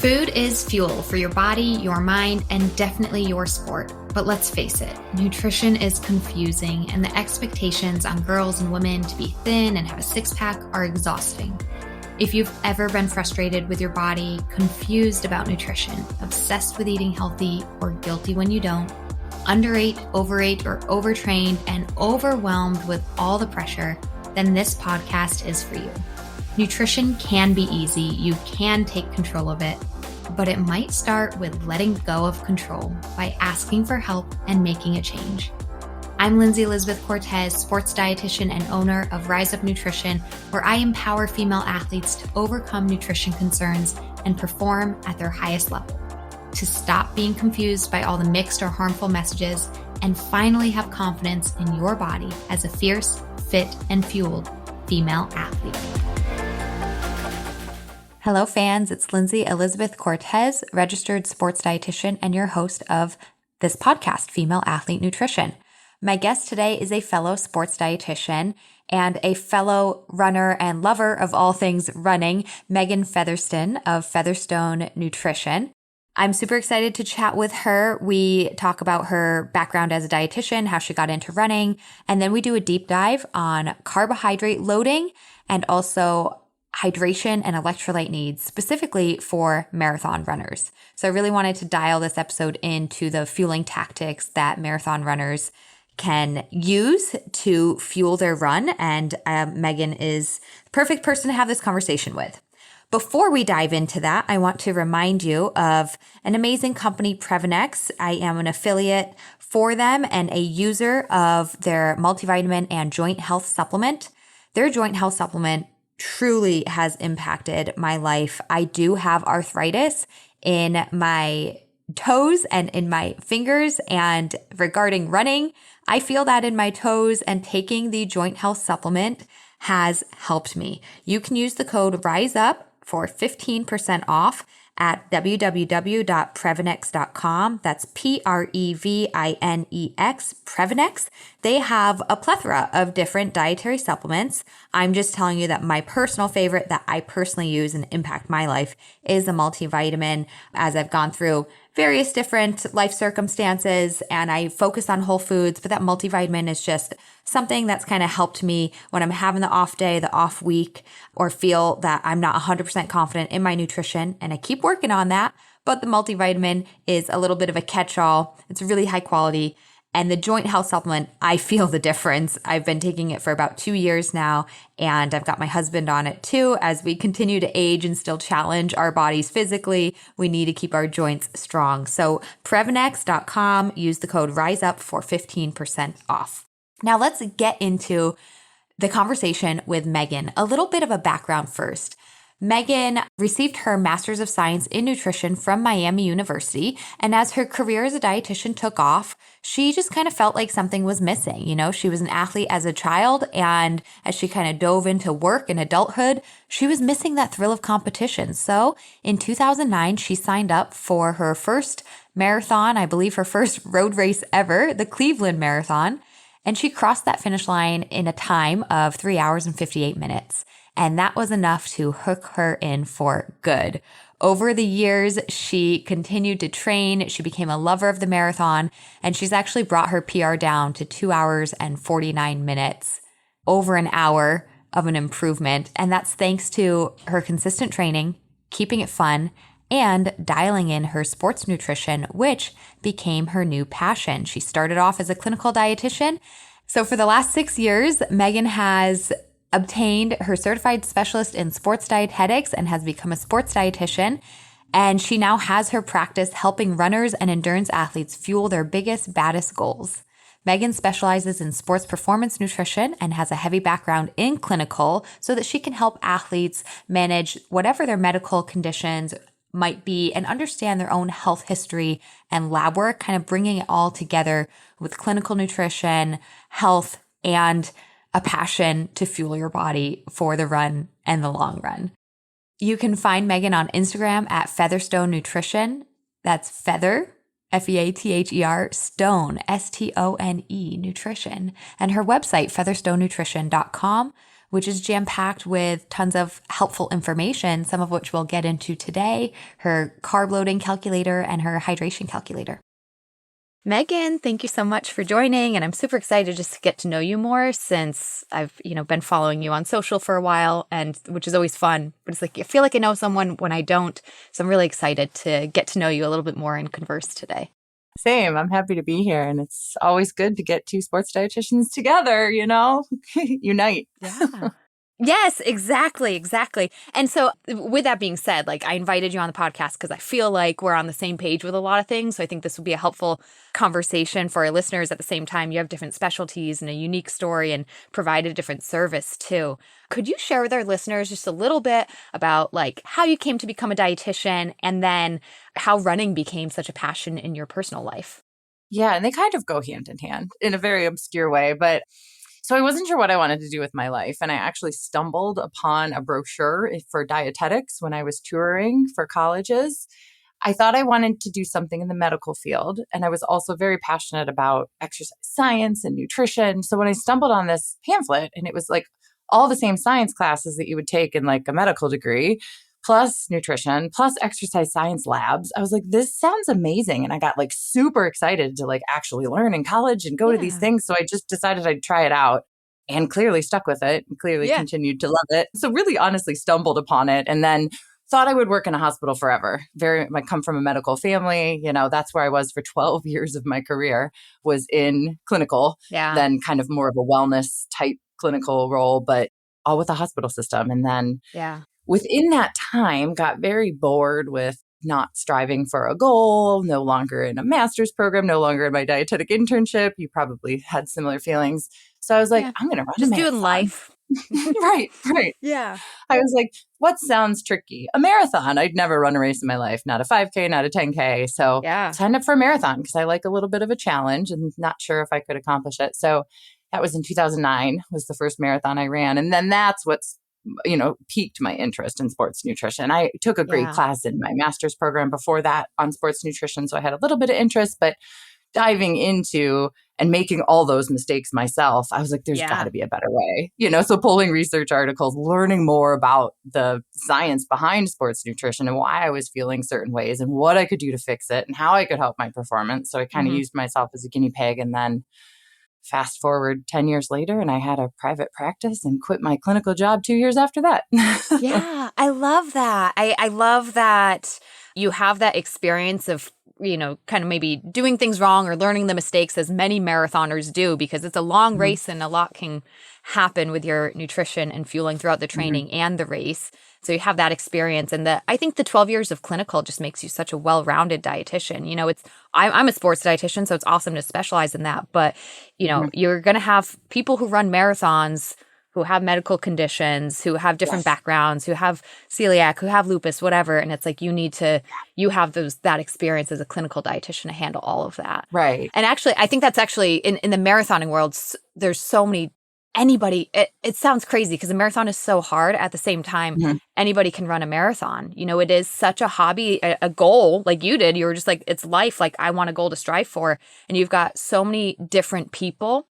Food is fuel for your body, your mind, and definitely your sport. But let's face it, nutrition is confusing, and the expectations on girls and women to be thin and have a six-pack are exhausting. If you've ever been frustrated with your body, confused about nutrition, obsessed with eating healthy, or guilty when you don't, underate, overate, or overtrained, and overwhelmed with all the pressure, then this podcast is for you. Nutrition can be easy, you can take control of it, but it might start with letting go of control by asking for help and making a change. I'm Lindsey Elizabeth Cortez, sports dietitian and owner of Rise Up Nutrition, where I empower female athletes to overcome nutrition concerns and perform at their highest level, to stop being confused by all the mixed or harmful messages, and finally have confidence in your body as a fierce, fit, and fueled female athlete. Hello fans, it's Lindsey Elizabeth Cortez, registered sports dietitian and your host of this podcast, Female Athlete Nutrition. My guest today is a fellow sports dietitian and a fellow runner and lover of all things running, Meghann Featherston of Featherstone Nutrition. I'm super excited to chat with her. We talk about her background as a dietitian, how she got into running, and then we do a deep dive on carbohydrate loading and also hydration and electrolyte needs, specifically for marathon runners. So I really wanted to dial this episode into the fueling tactics that marathon runners can use to fuel their run, and Meghann is the perfect person to have this conversation with. Before we dive into that, I want to remind you of an amazing company, Previnex. I am an affiliate for them and a user of their multivitamin and joint health supplement. Their joint health supplement truly has impacted my life. I do have arthritis in my toes and in my fingers, and regarding running, I feel that in my toes, and taking the joint health supplement has helped me. You can use the code RISEUP for 15% off at www.previnex.com. That's Previnex, Previnex. They have a plethora of different dietary supplements. I'm just telling you that my personal favorite that I personally use and impact my life is a multivitamin, as I've gone through various different life circumstances and I focus on whole foods, but that multivitamin is just something that's kind of helped me when I'm having the off day, the off week, or feel that I'm not 100% confident in my nutrition. And I keep working on that, but the multivitamin is a little bit of a catch-all. It's really high quality. And the joint health supplement, I feel the difference. I've been taking it for about 2 years now, and I've got my husband on it too. As we continue to age and still challenge our bodies physically, we need to keep our joints strong. So Previnex.com, use the code RISEUP for 15% off. Now let's get into the conversation with Meghann. A little bit of a background first. Meghann received her Master's of Science in Nutrition from Miami University, and as her career as a dietitian took off, she just kind of felt like something was missing. You know, she was an athlete as a child, and as she kind of dove into work and adulthood, she was missing that thrill of competition. So in 2009, she signed up for her first marathon, I believe her first road race ever, the Cleveland Marathon, and she crossed that finish line in a time of 3 hours and 58 minutes. And that was enough to hook her in for good. Over the years, she continued to train. She became a lover of the marathon, and she's actually brought her PR down to 2 hours and 49 minutes, over an hour of an improvement. And that's thanks to her consistent training, keeping it fun, and dialing in her sports nutrition, which became her new passion. She started off as a clinical dietitian. So for the last 6 years, Meghann has obtained her certified specialist in sports dietetics and has become a sports dietitian. And she now has her practice helping runners and endurance athletes fuel their biggest, baddest goals. Meghann specializes in sports performance nutrition and has a heavy background in clinical so that she can help athletes manage whatever their medical conditions might be and understand their own health history and lab work, kind of bringing it all together with clinical nutrition, health, and a passion to fuel your body for the run and the long run. You can find Meghann on Instagram at Featherstone Nutrition. That's Feather, Feather, Stone, Stone, Nutrition. And her website, featherstonenutrition.com, which is jam-packed with tons of helpful information, some of which we'll get into today, her carb loading calculator and her hydration calculator. Meghann, thank you so much for joining. And I'm super excited just to get to know you more since I've, been following you on social for a while, and which is always fun. But it's like, I feel like I know someone when I don't. So I'm really excited to get to know you a little bit more and converse today. Same. I'm happy to be here. And it's always good to get two sports dietitians together, unite. Yeah. Yes, exactly. And so with that being said, I invited you on the podcast because I feel like we're on the same page with a lot of things. So I think this would be a helpful conversation for our listeners. At the same time, you have different specialties and a unique story and provide a different service too. Could you share with our listeners just a little bit about how you came to become a dietitian and then how running became such a passion in your personal life? Yeah, and they kind of go hand in hand in a very obscure way, but so I wasn't sure what I wanted to do with my life. And I actually stumbled upon a brochure for dietetics when I was touring for colleges. I thought I wanted to do something in the medical field. And I was also very passionate about exercise science and nutrition. So when I stumbled on this pamphlet, and it was all the same science classes that you would take in a medical degree, plus nutrition, plus exercise science labs. I was like, this sounds amazing. And I got super excited to actually learn in college and go to these things. So I just decided I'd try it out and clearly stuck with it and clearly continued to love it. So really honestly stumbled upon it and then thought I would work in a hospital forever. I come from a medical family. That's where I was for 12 years of my career, was in clinical, then kind of more of a wellness type clinical role, but all with the hospital system. And then within that time, got very bored with not striving for a goal, no longer in a master's program, no longer in my dietetic internship. You probably had similar feelings. So I was like, I'm going to run just a marathon. Doing life. Right. Yeah. I was like, what sounds tricky? A marathon. I'd never run a race in my life, not a 5K, not a 10K. So signed up for a marathon because I like a little bit of a challenge and not sure if I could accomplish it. So that was in 2009 was the first marathon I ran. And then that's what's piqued my interest in sports nutrition. I took a great class in my master's program before that on sports nutrition. So I had a little bit of interest, but diving into and making all those mistakes myself, I was like, there's got to be a better way, so pulling research articles, learning more about the science behind sports nutrition and why I was feeling certain ways and what I could do to fix it and how I could help my performance. So I kind of used myself as a guinea pig. And then fast forward 10 years later, and I had a private practice and quit my clinical job 2 years after that. Yeah, I love that. I love that you have that experience of, kind of maybe doing things wrong or learning the mistakes as many marathoners do, because it's a long race and a lot can happen with your nutrition and fueling throughout the training and the race. So you have that experience. And I think the 12 years of clinical just makes you such a well-rounded dietitian. I'm a sports dietitian, so it's awesome to specialize in that. But, you're going to have people who run marathons who have medical conditions, who have different backgrounds, who have celiac, who have lupus, whatever. And it's you have that experience as a clinical dietitian to handle all of that. Right. And actually, I think that's actually in the marathoning world, there's so many, it sounds crazy because a marathon is so hard. At the same time, anybody can run a marathon. It is such a hobby, a goal like you did. You were just it's life. I want a goal to strive for. And you've got so many different people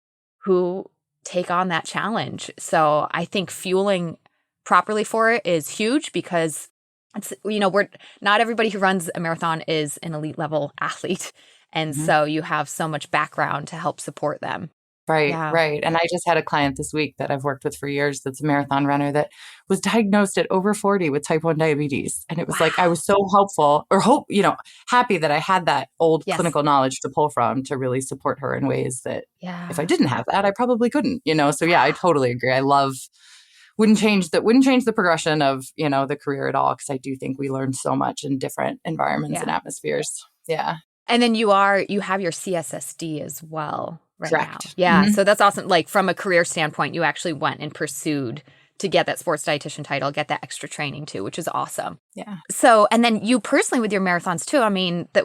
who take on that challenge. So I think fueling properly for it is huge because it's, we're not everybody who runs a marathon is an elite level athlete. And so you have so much background to help support them. Right. And I just had a client this week that I've worked with for years that's a marathon runner that was diagnosed at over 40 with type 1 diabetes. And it was I was so happy that I had that old clinical knowledge to pull from to really support her in ways that if I didn't have that, I probably couldn't, So I totally agree. I wouldn't change the progression of, the career at all. Cause I do think we learn so much in different environments and atmospheres. Yeah. And then you have your CSSD as well. Right. Correct. Now. Yeah. So that's awesome. From a career standpoint, you actually went and pursued to get that sports dietitian title, get that extra training too, which is awesome. Yeah. So, and then you personally with your marathons too,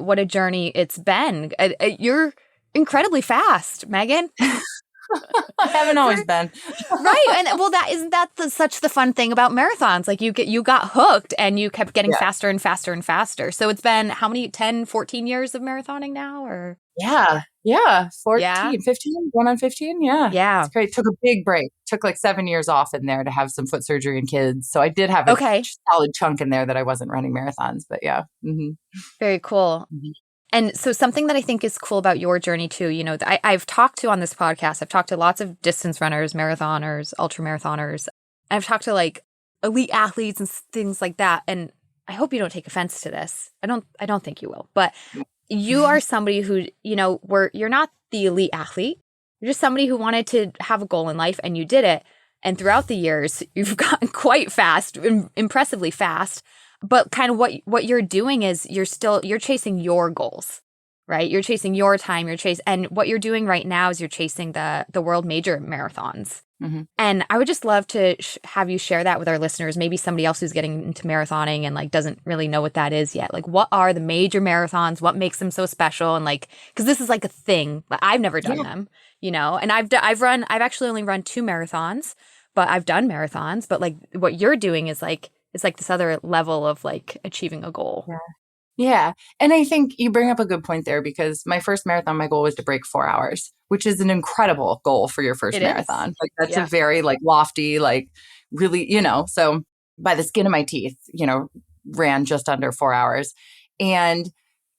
what a journey it's been. You're incredibly fast, Meghann. I haven't always been. Right. And isn't that such the fun thing about marathons? You got hooked and you kept getting faster and faster and faster. So it's been how many, 10, 14 years of marathoning now or? Yeah. Yeah. Yeah. 14, 15, going on 15. Yeah. Yeah. It's great. Took a big break. Took like 7 years off in there to have some foot surgery and kids. So I did have a Okay. solid chunk in there that I wasn't running marathons, but yeah. Very cool. And so something that I think is cool about your journey too, I've talked to on this podcast, I've talked to lots of distance runners, marathoners, ultra marathoners. I've talked to like elite athletes and things like that. And I hope you don't take offense to this. I don't think you will, but you are somebody who, you're not the elite athlete. You're just somebody who wanted to have a goal in life and you did it. And throughout the years, you've gotten quite fast, impressively fast. But kind of what you're doing is you're chasing your goals, right? You're chasing your time, and what you're doing right now is you're chasing the world major marathons. And I would just love to have you share that with our listeners, maybe somebody else who's getting into marathoning and like doesn't really know what that is yet. Like, what are the major marathons? What makes them so special? And like, because this is like a thing. I've never done them, and I've actually only run 2 marathons, but I've done marathons. But like what you're doing is like, it's like this other level of like achieving a goal. Yeah. And I think you bring up a good point there because my first marathon, my goal was to break 4 hours, which is an incredible goal for your first marathon. Like that's a very like lofty, like really, so by the skin of my teeth, ran just under 4 hours. And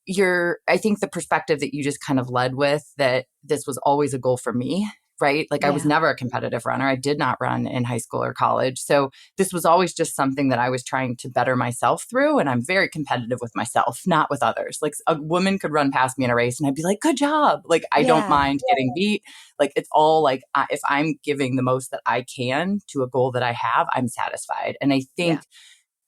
I think the perspective that you just kind of led with that this was always a goal for me, right? Like I was never a competitive runner. I did not run in high school or college. So this was always just something that I was trying to better myself through. And I'm very competitive with myself, not with others. Like a woman could run past me in a race and I'd be like, good job. Like I don't mind getting beat. Like it's all like, if I'm giving the most that I can to a goal that I have, I'm satisfied. And I think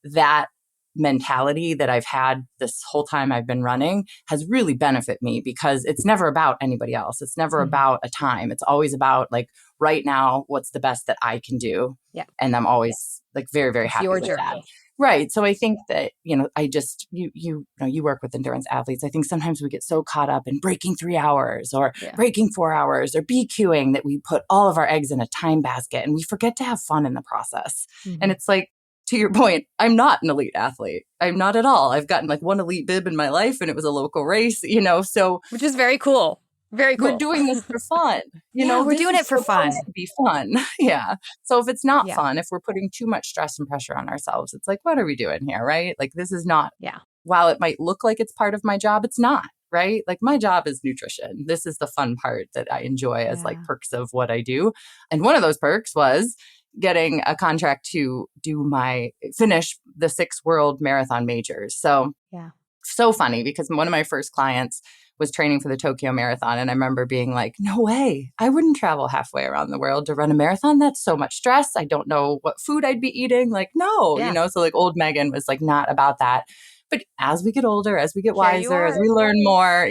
that mentality that I've had this whole time I've been running has really benefited me because it's never about anybody else. It's never about a time. It's always about like right now, what's the best that I can do. Yeah. And I'm always like very, very happy with that. Right. So I think that, I just, you work with endurance athletes. I think sometimes we get so caught up in breaking 3 hours or breaking 4 hours or BQing that we put all of our eggs in a time basket and we forget to have fun in the process. And it's like, to your point, I'm not an elite athlete. I'm not at all. I've gotten like one elite bib in my life and it was a local race, so. Which is very cool. Very cool. We're doing this for fun. We're doing it for fun. To be fun. Yeah. So if it's not fun, if we're putting too much stress and pressure on ourselves, it's like, what are we doing here? Right. Like this is not, while it might look like it's part of my job, it's not. Right. Like my job is nutrition. This is the fun part that I enjoy as like perks of what I do. And one of those perks was getting a contract to finish the 6 world marathon majors. So funny because one of my first clients was training for the Tokyo Marathon. And I remember being like, no way, I wouldn't travel halfway around the world to run a marathon. That's so much stress. I don't know what food I'd be eating. Like, no, so like old Meghann was like not about that. But as we get older, as we get wiser, as we learn more,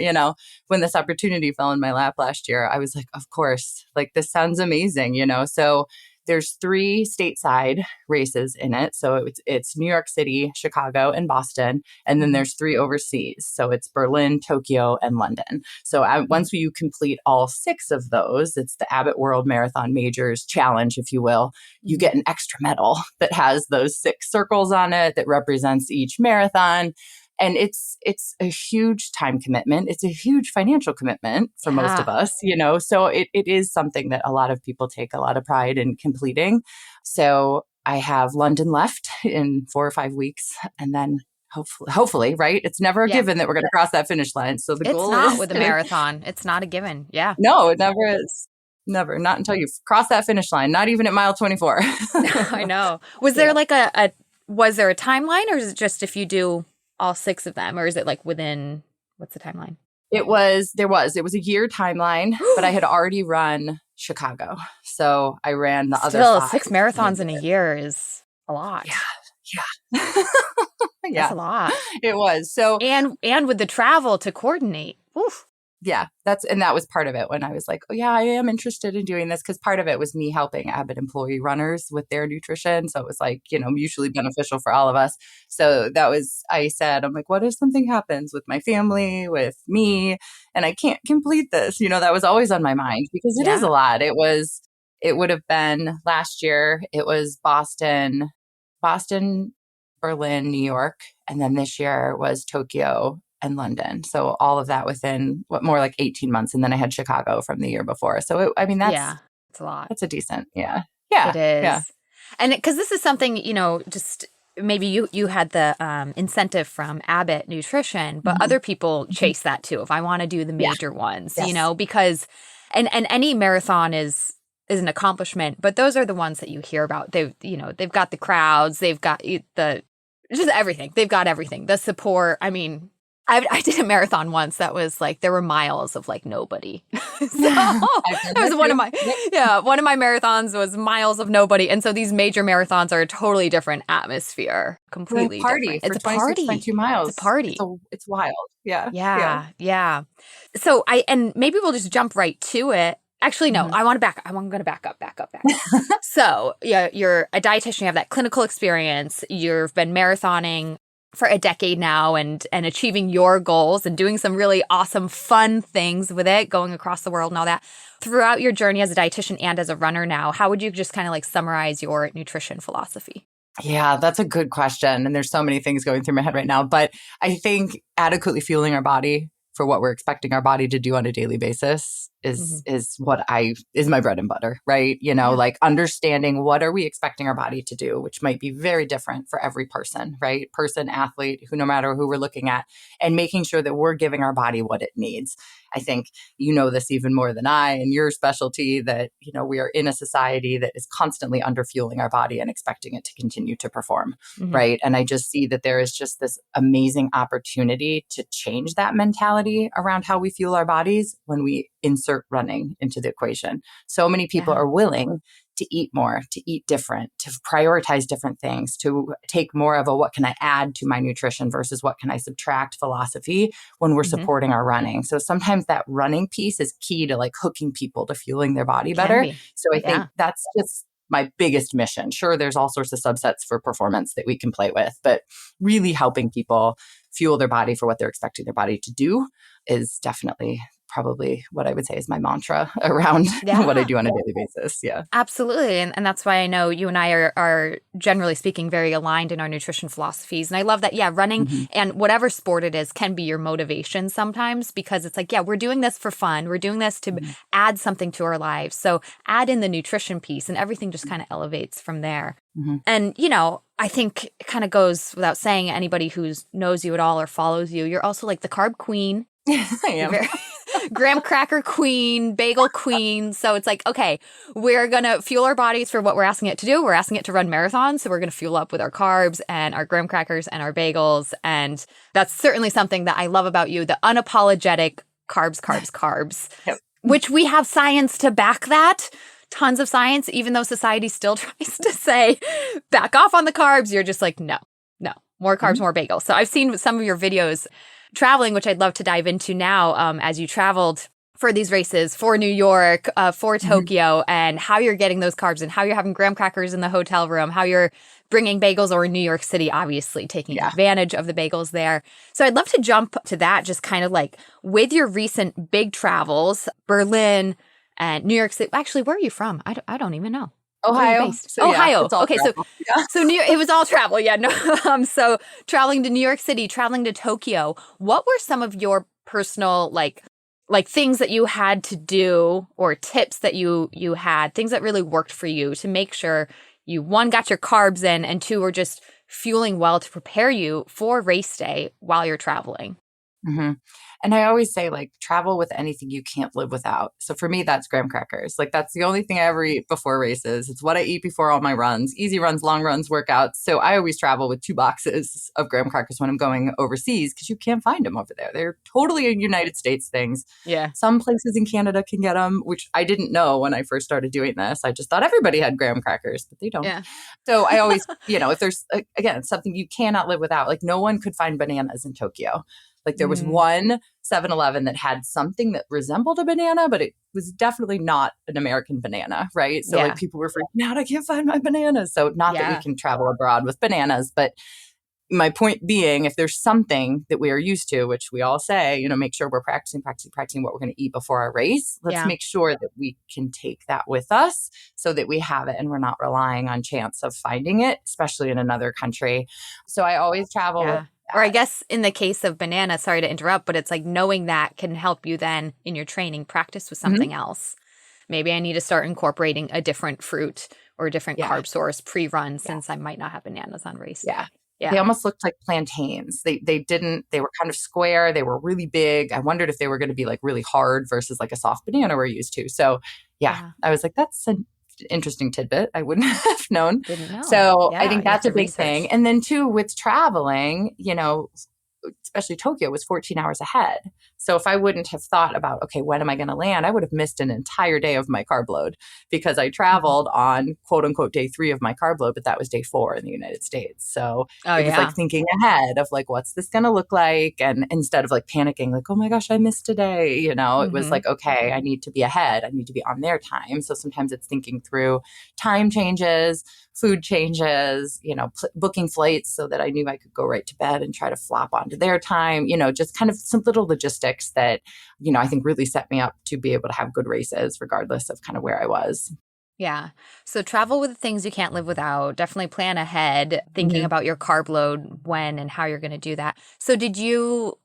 when this opportunity fell in my lap last year, I was like, of course, like this sounds amazing, so there's 3 stateside races in it. So it's New York City, Chicago, and Boston. And then there's 3 overseas. So it's Berlin, Tokyo, and London. So once you complete all 6 of those, it's the Abbott World Marathon Majors Challenge, if you will. You get an extra medal that has those 6 circles on it that represents each marathon. And it's a huge time commitment. It's a huge financial commitment for most of us, so it is something that a lot of people take a lot of pride in completing. So I have London left in 4 or 5 weeks. And then hopefully, right? It's never a given that we're going to cross that finish line. So the goal is... It's not with a marathon. It's not a given. Yeah. No, it never is. Never. Not until you cross that finish line. Not even at mile 24. I know. Was there like was there a timeline or is it just if you do all 6 of them, or is it like within, what's the timeline? It was a year timeline, but I had already run Chicago. So I ran the other 5. 6 marathons in a year is a lot. Yeah. That's a lot. It was. So, and with the travel to coordinate. Oof. Yeah, that was part of it when I was like, oh yeah, I am interested in doing this because part of it was me helping Abbott employee runners with their nutrition. So it was like, mutually beneficial for all of us. So I said, I'm like, what if something happens with my family, with me, and I can't complete this? That was always on my mind because it is a lot. It would have been last year. It was Boston, Berlin, New York. And then this year was Tokyo and London. So all of that within more like 18 months. And then I had Chicago from the year before. So Yeah, it's a lot. that's a decent, yeah. It Yeah. is. And because this is something, just maybe you had the incentive from Abbott Nutrition, but other people chase that too. If I want to do the major ones, Yes. because and any marathon is an accomplishment, but those are the ones that you hear about. They've got the crowds, they've got just everything. They've got everything. The support. I mean, I did a marathon once that was like there were miles of like nobody. So that was one of my marathons was miles of nobody. And so these major marathons are a totally different atmosphere, completely party different. for 26.2 miles. It's a party. It's wild. Yeah. Yeah. So and maybe we'll just jump right to it. Actually, no, I want to back. I'm going to back up. So yeah, you're a dietitian. You have that clinical experience. You've been marathoning for a decade now and achieving your goals and doing some really awesome, fun things with it, going across the world and all that. Throughout your journey as a dietitian and as a runner now, how would you just kind of like summarize your nutrition philosophy? Yeah, that's a good question. And there's so many things going through my head right now. But I think adequately fueling our body for what we're expecting our body to do on a daily basis is my bread and butter, right? Like understanding what are we expecting our body to do, which might be very different for every person, right? Person, athlete, who no matter who we're looking at, and making sure that we're giving our body what it needs. I think this even more than I and your specialty that, we are in a society that is constantly underfueling our body and expecting it to continue to perform, right? And I just see that there is just this amazing opportunity to change that mentality around how we fuel our bodies when we insert running into the equation. So many people are willing to eat more, to eat different, to prioritize different things, to take more of a what can I add to my nutrition versus what can I subtract philosophy when we're supporting our running. So sometimes that running piece is key to like hooking people to fueling their body better. So I think that's just my biggest mission. Sure, there's all sorts of subsets for performance that we can play with, but really helping people fuel their body for what they're expecting their body to do is definitely probably what I would say is my mantra around what I do on a daily basis. Yeah. Absolutely. And that's why I know you and I are generally speaking very aligned in our nutrition philosophies. And I love that, running and whatever sport it is can be your motivation sometimes because it's like, we're doing this for fun. We're doing this to add something to our lives. So add in the nutrition piece and everything just kind of elevates from there. And, I think it kind of goes without saying, anybody who knows you at all or follows you, you're also like the carb queen. I am. Graham cracker queen, bagel queen. So it's like, okay, we're going to fuel our bodies for what we're asking it to do. We're asking it to run marathons. So we're going to fuel up with our carbs and our graham crackers and our bagels. And that's certainly something that I love about you, the unapologetic carbs, which we have science to back that. Tons of science, even though society still tries to say, back off on the carbs. You're just like, no, more carbs, more bagels. So I've seen some of your videos traveling, which I'd love to dive into now, as you traveled for these races, for New York, for Tokyo, and how you're getting those carbs and how you're having graham crackers in the hotel room, how you're bringing bagels, or in New York City, obviously taking advantage of the bagels there. So I'd love to jump to that, just kind of like with your recent big travels, Berlin and New York City. Actually, where are you from? I don't even know. Ohio. So, Ohio. Okay, travel. So it was all travel. Yeah, no. So traveling to New York City, traveling to Tokyo. What were some of your personal like things that you had to do, or tips that you had, things that really worked for you to make sure you, one, got your carbs in, and two, were just fueling well to prepare you for race day while you're traveling? And I always say, like, travel with anything you can't live without. So for me, that's graham crackers. Like, that's the only thing I ever eat before races. It's what I eat before all my runs, easy runs, long runs, workouts. So I always travel with 2 boxes of graham crackers when I'm going overseas, because you can't find them over there. They're totally United States things. Yeah. Some places in Canada can get them, which I didn't know when I first started doing this. I just thought everybody had graham crackers, but they don't. Yeah. So I always, if there's, again, something you cannot live without, like, no one could find bananas in Tokyo. Like, there was one 7-Eleven that had something that resembled a banana, but it was definitely not an American banana, right? So like, people were freaking out, I can't find my bananas. So not that we can travel abroad with bananas, but my point being, if there's something that we are used to, which we all say, make sure we're practicing what we're going to eat before our race. Let's make sure that we can take that with us so that we have it and we're not relying on chance of finding it, especially in another country. So I always travel Or I guess in the case of banana, sorry to interrupt, but it's like knowing that can help you then in your training practice with something else. Maybe I need to start incorporating a different fruit or a different carb source pre-run since I might not have bananas on race day. Yeah. They almost looked like plantains. They were kind of square. They were really big. I wondered if they were going to be like really hard versus like a soft banana we're used to. So I was like, that's an interesting tidbit. I wouldn't have known. Didn't know. So I think that's a big thing. And then too, with traveling, especially Tokyo was 14 hours ahead. So if I wouldn't have thought about, okay, when am I going to land? I would have missed an entire day of my carb load because I traveled on quote unquote day 3 of my carb load, but that was day 4 in the United States. So it was like thinking ahead of like, what's this going to look like? And instead of like panicking, like, oh my gosh, I missed a day, it was like, okay, I need to be ahead. I need to be on their time. So sometimes it's thinking through time changes, food changes, booking flights so that I knew I could go right to bed and try to flop onto their time, just kind of some little logistics that, I think really set me up to be able to have good races regardless of kind of where I was. Yeah. So travel with things you can't live without. Definitely plan ahead, thinking about your carb load, when and how you're going to do that. So did you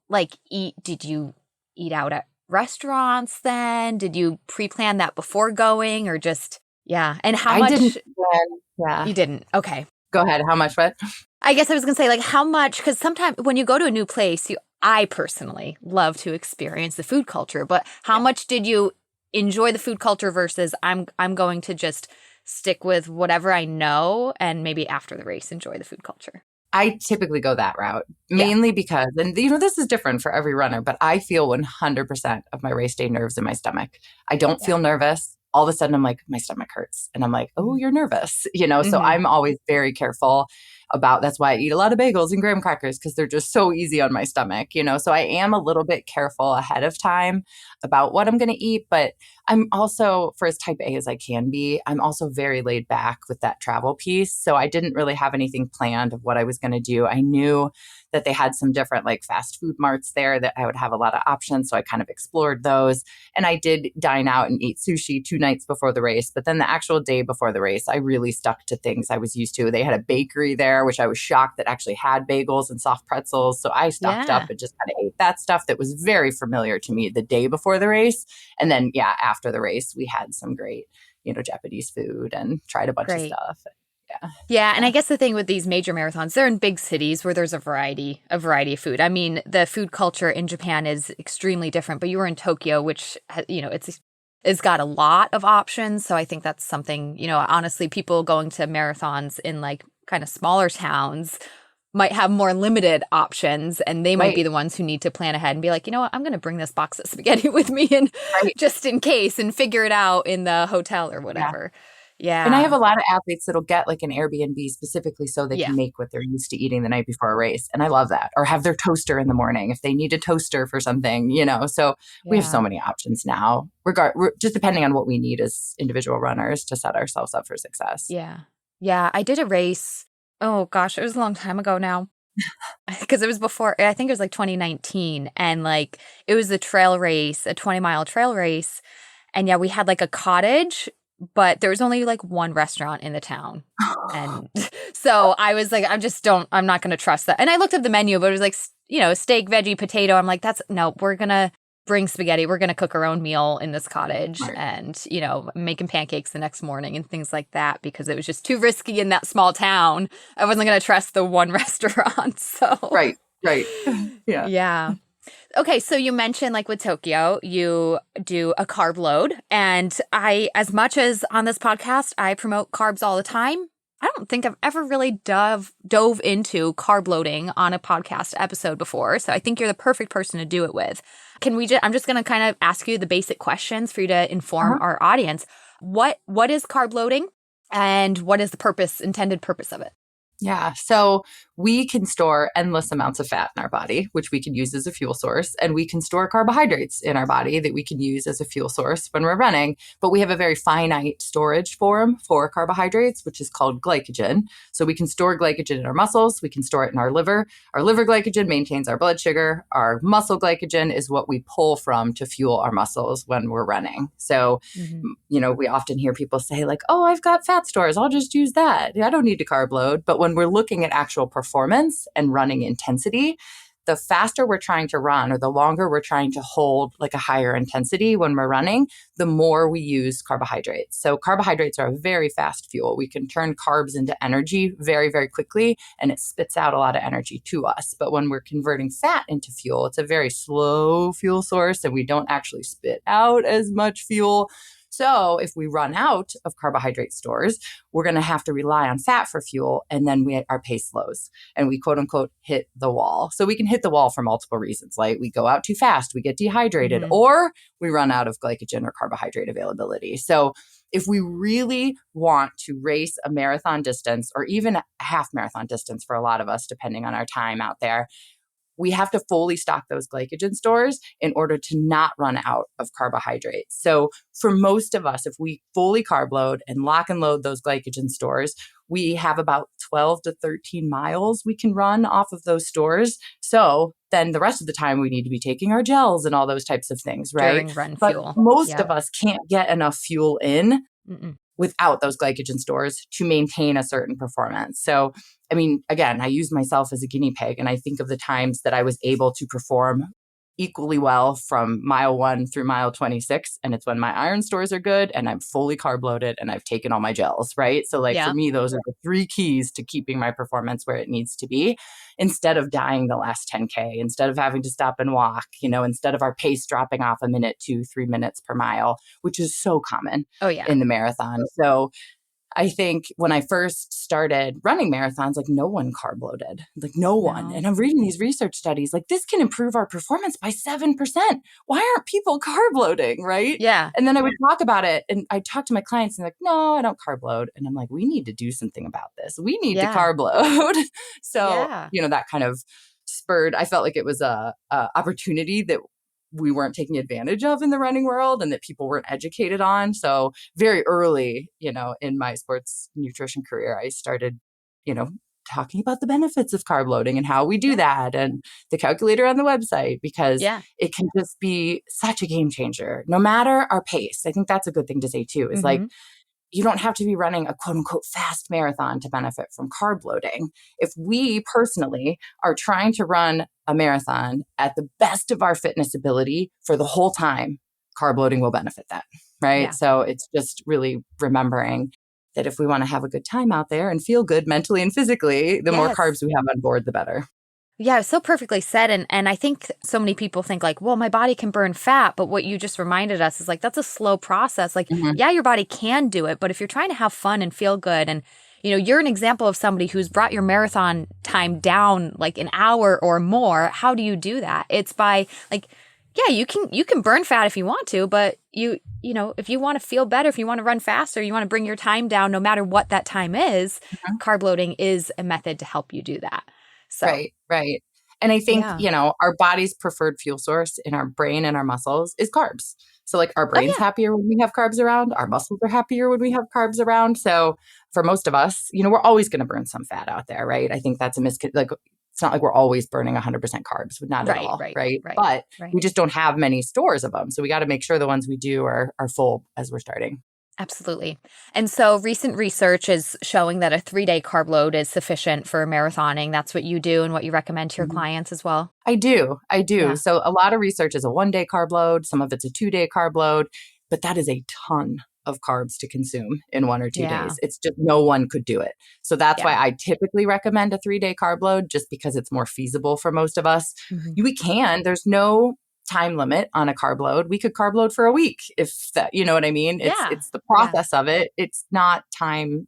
eat out at restaurants then? Did you pre-plan that before going or just, And how much? I didn't. You didn't. Okay. Go ahead. How much what? I guess I was going to say like how much, because sometimes when you go to a new place, I personally love to experience the food culture, but how much did you enjoy the food culture versus I'm going to just stick with whatever I know and maybe after the race enjoy the food culture? I typically go that route, mainly because, and this is different for every runner, but I feel 100% of my race day nerves in my stomach. I don't feel nervous. All of a sudden I'm like, my stomach hurts. And I'm like, oh, you're nervous, So I'm always very careful about, that's why I eat a lot of bagels and graham crackers because they're just so easy on my stomach, So I am a little bit careful ahead of time about what I'm going to eat. But I'm also, for as type A as I can be, I'm also very laid back with that travel piece. So I didn't really have anything planned of what I was going to do. I knew that they had some different like fast food marts there that I would have a lot of options. So I kind of explored those. And I did dine out and eat sushi 2 nights before the race. But then the actual day before the race, I really stuck to things I was used to. They had a bakery there, which I was shocked that actually had bagels and soft pretzels. So I stocked up and just kind of ate that stuff that was very familiar to me the day before the race. And then, after the race, we had some great, Japanese food and tried a bunch of stuff. Yeah. And I guess the thing with these major marathons, they're in big cities where there's a variety of food. I mean, the food culture in Japan is extremely different, but you were in Tokyo, which, it's got a lot of options. So I think that's something, honestly, people going to marathons in like kind of smaller towns might have more limited options, and they might be the ones who need to plan ahead and be like, you know what, I'm going to bring this box of spaghetti with me and just in case and figure it out in the hotel or whatever. Yeah. And I have a lot of athletes that'll get like an Airbnb specifically so they can make what they're used to eating the night before a race. And I love that. Or have their toaster in the morning if they need a toaster for something, So we have so many options now, just depending on what we need as individual runners to set ourselves up for success. Yeah. Yeah. I did a race. Oh gosh, it was a long time ago now. Because it was before, I think it was like 2019. And like, it was a trail race, a 20-mile trail race. And we had like a cottage, but there was only like one restaurant in the town. And so I was like, I'm not going to trust that. And I looked up the menu, but it was like, steak, veggie, potato. I'm like, we're going to bring spaghetti. We're going to cook our own meal in this cottage and, making pancakes the next morning and things like that because it was just too risky in that small town. I wasn't going to trust the one restaurant. So Right. Yeah. Yeah. Okay, so you mentioned like with Tokyo, you do a carb load. And as much as on this podcast, I promote carbs all the time, I don't think I've ever really dove into carb loading on a podcast episode before. So I think you're the perfect person to do it with. I'm just going to kind of ask you the basic questions for you to inform our audience. What is carb loading and what is the intended purpose of it? Yeah. So we can store endless amounts of fat in our body, which we can use as a fuel source. And we can store carbohydrates in our body that we can use as a fuel source when we're running. But we have a very finite storage form for carbohydrates, which is called glycogen. So we can store glycogen in our muscles. We can store it in our liver. Our liver glycogen maintains our blood sugar. Our muscle glycogen is what we pull from to fuel our muscles when we're running. So, we often hear people say like, oh, I've got fat stores. I'll just use that. I don't need to carb load. But when we're looking at actual performance performance and running intensity, the faster we're trying to run or the longer we're trying to hold like a higher intensity when we're running, the more we use carbohydrates. So carbohydrates are a very fast fuel. We can turn carbs into energy very, very quickly, and it spits out a lot of energy to us. But when we're converting fat into fuel, it's a very slow fuel source, and we don't actually spit out as much fuel. So if we run out of carbohydrate stores, we're going to have to rely on fat for fuel, and then our pace slows and we quote unquote hit the wall. So we can hit the wall for multiple reasons. Like we go out too fast, we get dehydrated, or we run out of glycogen or carbohydrate availability. So if we really want to race a marathon distance or even a half marathon distance for a lot of us, depending on our time out there, we have to fully stock those glycogen stores in order to not run out of carbohydrates. So for most of us, if we fully carb load and lock and load those glycogen stores, we have about 12 to 13 miles we can run off of those stores. So then the rest of the time we need to be taking our gels and all those types of things, right? During run But fuel. most of us can't get enough fuel in without those glycogen stores to maintain a certain performance. So, I mean, again, I use myself as a guinea pig, and I think of the times that I was able to perform equally well from mile 1 through mile 26. And it's when my iron stores are good and I'm fully carb loaded and I've taken all my gels, right? So like for me, those are the 3 keys to keeping my performance where it needs to be, instead of dying the last 10K, instead of having to stop and walk, instead of our pace dropping off a minute, 2-3 minutes per mile, which is so common in the marathon. So I think when I first started running marathons, like no one carb loaded, like no one. And I'm reading these research studies, like this can improve our performance by 7%. Why aren't people carb loading, right? Yeah. And then I would talk about it, and I talk to my clients and they're like, no, I don't carb load. And I'm like, we need to do something about this. We need to carb load. So, that kind of spurred, I felt like it was a opportunity that we weren't taking advantage of in the running world and that people weren't educated on. So very early, in my sports nutrition career, I started, talking about the benefits of carb loading and how we do that, and the calculator on the website, because it can just be such a game changer, no matter our pace. I think that's a good thing to say too, is like, you don't have to be running a quote unquote fast marathon to benefit from carb loading. If we personally are trying to run a marathon at the best of our fitness ability for the whole time, carb loading will benefit that, right? Yeah. So it's just really remembering that if we want to have a good time out there and feel good mentally and physically, the more carbs we have on board, the better. Yeah, so perfectly said. And I think so many people think like, well, my body can burn fat. But what you just reminded us is like, that's a slow process. Like, yeah, your body can do it. But if you're trying to have fun and feel good, and, you're an example of somebody who's brought your marathon time down like an hour or more. How do you do that? It's by like, yeah, you can burn fat if you want to, but if you want to feel better, if you want to run faster, you want to bring your time down, no matter what that time is, carb loading is a method to help you do that. So. Right. And I think, our body's preferred fuel source in our brain and our muscles is carbs. So like our brain's happier when we have carbs around, our muscles are happier when we have carbs around. So for most of us, we're always going to burn some fat out there, right? I think that's a like, it's not like we're always burning 100% carbs, not at all, right? But we just don't have many stores of them. So we got to make sure the ones we do are full as we're starting. Absolutely. And so recent research is showing that a 3-day carb load is sufficient for marathoning. That's what you do and what you recommend to your clients as well? I do. Yeah. So a lot of research is a 1-day carb load. Some of it's a 2-day carb load, but that is a ton of carbs to consume in 1 or 2 days. It's just no one could do it. So that's why I typically recommend a 3-day carb load, just because it's more feasible for most of us. We can. There's no time limit on a carb load. We could carb load for a week if that, you know what I mean? It's the process of it. It's not time,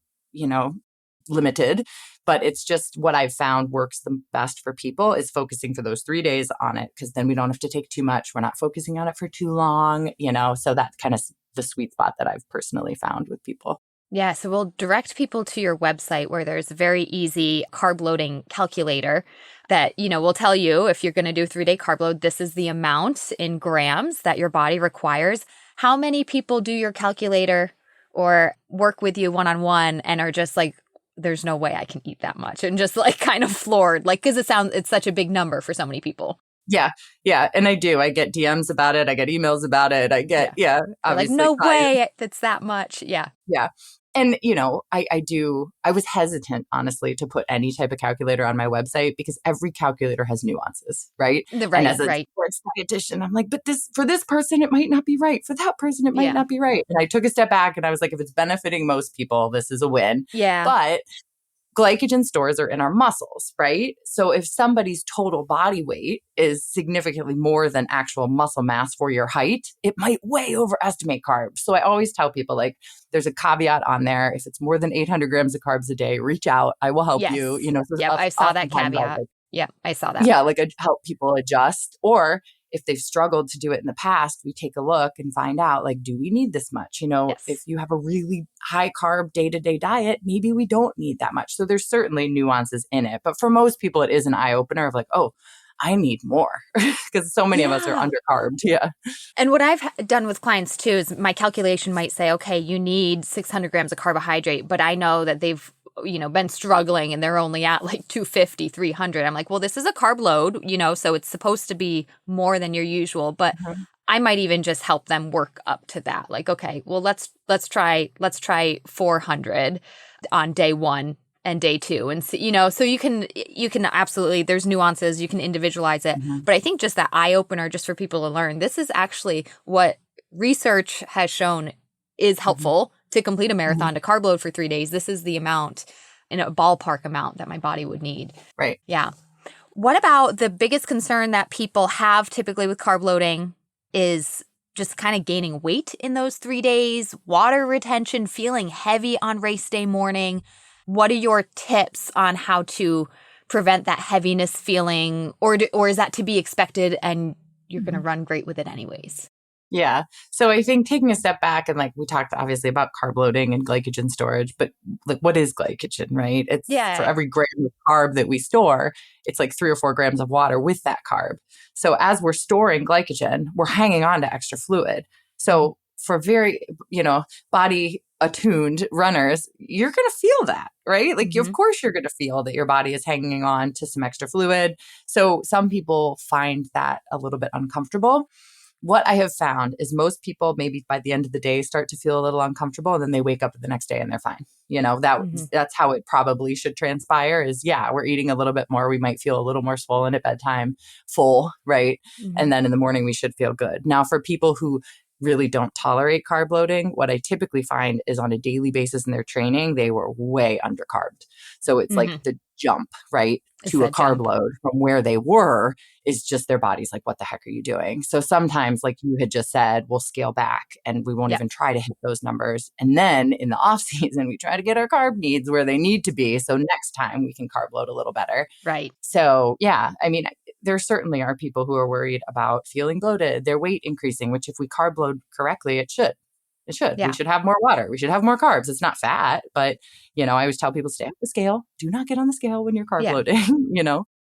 limited, but it's just what I've found works the best for people is focusing for those 3 days on it, because then we don't have to take too much. We're not focusing on it for too long, so that's kind of the sweet spot that I've personally found with people. Yeah, so we'll direct people to your website where there's a very easy carb loading calculator that, will tell you if you're going to do a 3-day carb load, this is the amount in grams that your body requires. How many people do your calculator or work with you one-on-one and are just like, there's no way I can eat that much, and just like kind of floored, like, because it's such a big number for so many people. Yeah. And I do. I get DMs about it. I get emails about it. I get, like, no way it's that much. Yeah. And, I was hesitant, honestly, to put any type of calculator on my website because every calculator has nuances, right? And as a sports dietitian, I'm like, but for this person, it might not be right. For that person, it might not be right. And I took a step back and I was like, if it's benefiting most people, this is a win. Yeah. But glycogen stores are in our muscles, right? So if somebody's total body weight is significantly more than actual muscle mass for your height, it might way overestimate carbs. So I always tell people, like, there's a caveat on there. If it's more than 800 grams of carbs a day, reach out. I will help you. I saw that caveat. I saw that. Yeah, help people adjust. Or if they've struggled to do it in the past, we take a look and find out, like, do we need this much? If you have a really high carb day-to-day diet, maybe we don't need that much. So there's certainly nuances in it. But for most people, it is an eye-opener of like, oh, I need more because so many of us are undercarbed. Yeah. And what I've done with clients too is my calculation might say, okay, you need 600 grams of carbohydrate, but I know that they've been struggling and they're only at like 250, 300. I'm like, well, this is a carb load, so it's supposed to be more than your usual, but I might even just help them work up to that. Like, okay, well, let's try 400 on day 1 and day 2 and see, so you can absolutely, there's nuances, you can individualize it. But I think just that eye opener just for people to learn, this is actually what research has shown is helpful to complete a marathon, to carb load for 3 days. This is the amount, in a ballpark amount that my body would need. Right. Yeah. What about the biggest concern that people have typically with carb loading is just kind of gaining weight in those 3 days, water retention, feeling heavy on race day morning. What are your tips on how to prevent that heaviness feeling, or is that to be expected and you're going to run great with it anyways? Yeah. So I think taking a step back and we talked obviously about carb loading and glycogen storage, but what is glycogen, right? It's for every gram of carb that we store, it's like 3 or 4 grams of water with that carb. So as we're storing glycogen, we're hanging on to extra fluid. So for very, body attuned runners, you're going to feel that, right? Of course you're going to feel that your body is hanging on to some extra fluid. So some people find that a little bit uncomfortable. What I have found is most people maybe by the end of the day start to feel a little uncomfortable and then they wake up the next day and they're fine. That's how it probably should transpire is, we're eating a little bit more. We might feel a little more swollen at bedtime, full, right? And then in the morning we should feel good. Now for people who really don't tolerate carb loading, what I typically find is on a daily basis in their training, they were way undercarbed. So it's like the jump, right, to a carb load from where they were is just their body's like, what the heck are you doing? So sometimes, like you had just said, we'll scale back and we won't even try to hit those numbers. And then in the off season, we try to get our carb needs where they need to be. So next time we can carb load a little better. Right. So there certainly are people who are worried about feeling bloated, their weight increasing, which if we carb load correctly, it should. It should. Yeah. We should have more water. We should have more carbs. It's not fat, but, I always tell people stay off the scale. Do not get on the scale when you're carb loading,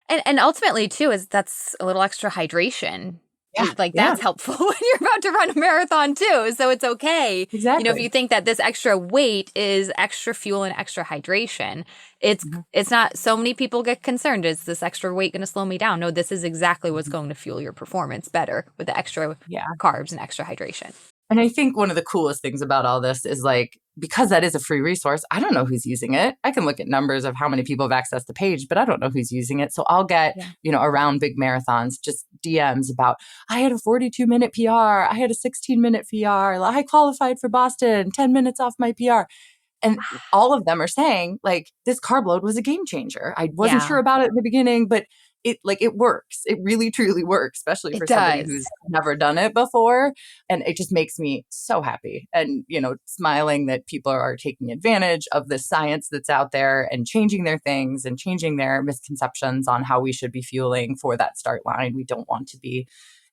And ultimately, too, that's a little extra hydration. Yeah. That's helpful when you're about to run a marathon, too. So it's okay. Exactly. If you think that this extra weight is extra fuel and extra hydration, it's not, so many people get concerned. Is this extra weight going to slow me down? No, this is exactly what's going to fuel your performance better with the extra carbs and extra hydration. And I think one of the coolest things about all this is because that is a free resource, I don't know who's using it. I can look at numbers of how many people have accessed the page, but I don't know who's using it. So I'll get, around big marathons, just DMs about, I had a 42-minute PR. I had a 16-minute PR. I qualified for Boston, 10 minutes off my PR. And all of them are saying, this carb load was a game changer. I wasn't sure about it in the beginning, but it works. It really, truly works, especially for somebody who's never done it before. And it just makes me so happy and, smiling that people are taking advantage of the science that's out there and changing their things and changing their misconceptions on how we should be fueling for that start line. We don't want to be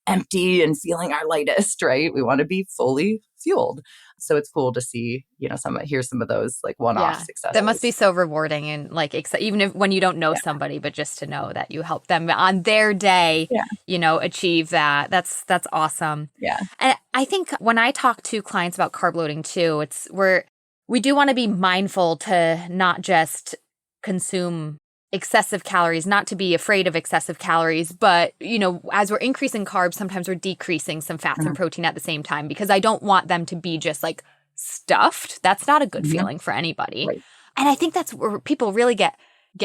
empty and feeling our lightest, right? We want to be fully fueled. So it's cool to see, here's some of those one-off successes. That must be so rewarding and even if when you don't know somebody, but just to know that you help them on their day, achieve that. That's awesome. Yeah. And I think when I talk to clients about carb loading too, we do want to be mindful to not just consume excessive calories, not to be afraid of excessive calories, but, as we're increasing carbs, sometimes we're decreasing some fats and protein at the same time because I don't want them to be just stuffed, that's not a good feeling for anybody. Right. And I think that's where people really get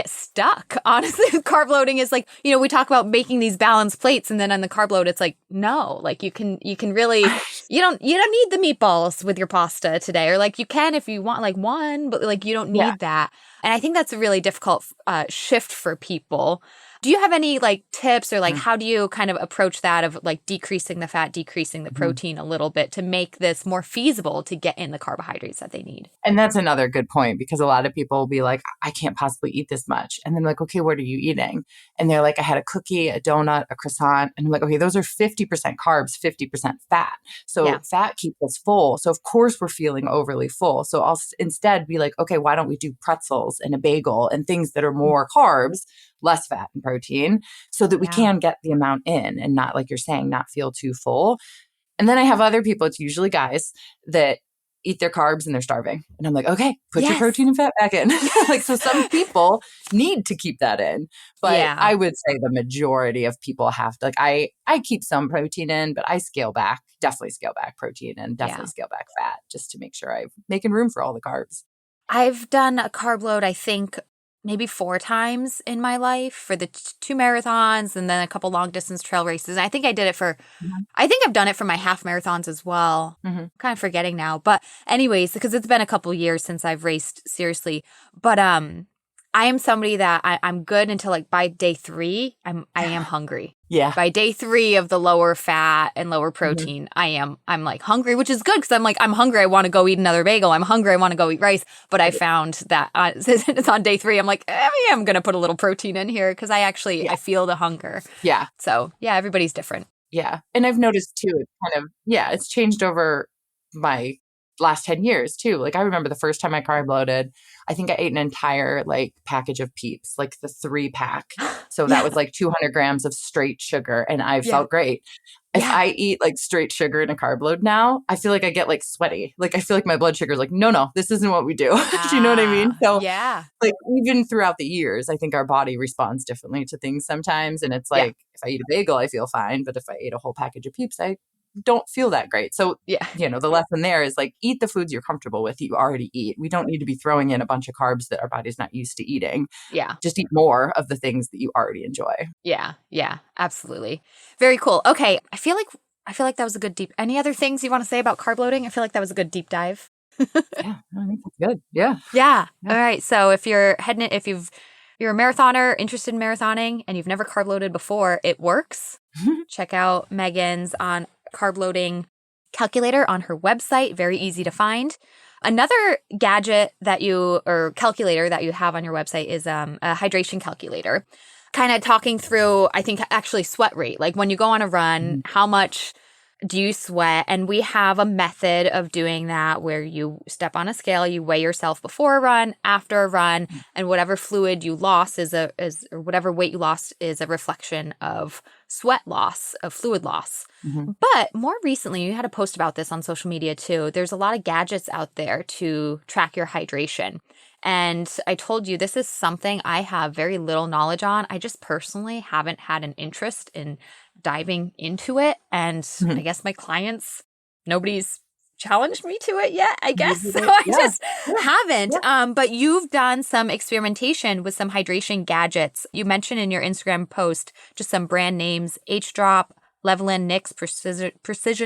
stuck. Honestly, with carb loading is like, we talk about making these balanced plates, and then on the carb load, it's like, no, like you can really, you don't need the meatballs with your pasta today, or like you can if you want like one, but like you don't need that. And I think that's a really difficult shift for people. Do you have any like tips, or like how do you kind of approach that of like decreasing the fat, decreasing the protein a little bit to make this more feasible to get in the carbohydrates that they need? And that's another good point, because a lot of people will be like, I can't possibly eat this much. And then like, okay, what are you eating? And they're like, I had a cookie, a donut, a croissant. And I'm like, okay, those are 50% carbs, 50% fat. So fat keeps us full. So of course we're feeling overly full. So I'll instead be like, okay, why don't we do pretzels and a bagel and things that are more carbs, less fat and protein, so that we can get the amount in and not, like you're saying, not feel too full. And then I have other people, it's usually guys, that eat their carbs and they're starving. And I'm like, okay, put your protein and fat back in. Like, so some people need to keep that in. But I would say the majority of people have to, like, I keep some protein in, but I definitely scale back protein and definitely scale back fat, just to make sure I'm making room for all the carbs. I've done a carb load, I think, maybe 4 times in my life for the 2 marathons and then a couple long distance trail races. And I think I did it for, I think I've done it for my half marathons as well. I'm kind of forgetting now. But anyways, because it's been a couple years since I've raced seriously. But I am somebody that I'm good until like by day 3, I am hungry. Yeah. By day 3 of the lower fat and lower protein, I'm like hungry, which is good because I'm hungry. I want to go eat another bagel. I'm hungry. I want to go eat rice. But I found that it's on day 3. I'm like, I'm going to put a little protein in here because I feel the hunger. Yeah. So everybody's different. Yeah. And I've noticed too, it's kind of, it's changed over my last 10 years too. Like I remember the first time I carb loaded, I think I ate an entire like package of Peeps, like the 3-pack. So that was like 200 grams of straight sugar, and I felt great. If I eat like straight sugar in a carb load now, I feel like I get like sweaty. Like I feel like my blood sugar is like, no, this isn't what we do. Do you know what I mean? So like even throughout the years, I think our body responds differently to things sometimes. And it's like, if I eat a bagel, I feel fine. But if I ate a whole package of Peeps, I don't feel that great. So, the lesson there is like, eat the foods you're comfortable with, that you already eat. We don't need to be throwing in a bunch of carbs that our body's not used to eating. Yeah. Just eat more of the things that you already enjoy. Yeah. Yeah, absolutely. Very cool. Okay. I feel like that was a good deep. Any other things you want to say about carb loading? I feel like that was a good deep dive. I think that's good. Yeah. Yeah. All right. So if you're you're a marathoner, interested in marathoning, and you've never carb loaded before, it works. Check out Meghann's on carb loading calculator on her website. Very easy to find. Another gadget calculator that you have on your website is a hydration calculator. Kind of talking through, I think, actually sweat rate. Like when you go on a run, how much do you sweat? And we have a method of doing that where you step on a scale, you weigh yourself before a run, after a run, and whatever fluid you lost or whatever weight you lost is a reflection of sweat loss, of fluid loss. But more recently, you had a post about this on social media too. There's a lot of gadgets out there to track your hydration. And I told you this is something I have very little knowledge on. I just personally haven't had an interest in diving into it. And I guess my clients, nobody's challenged me to it yet, I guess. So I just haven't. But you've done some experimentation with some hydration gadgets. You mentioned in your Instagram post just some brand names, H-Drop, Levelin, Nix, Precision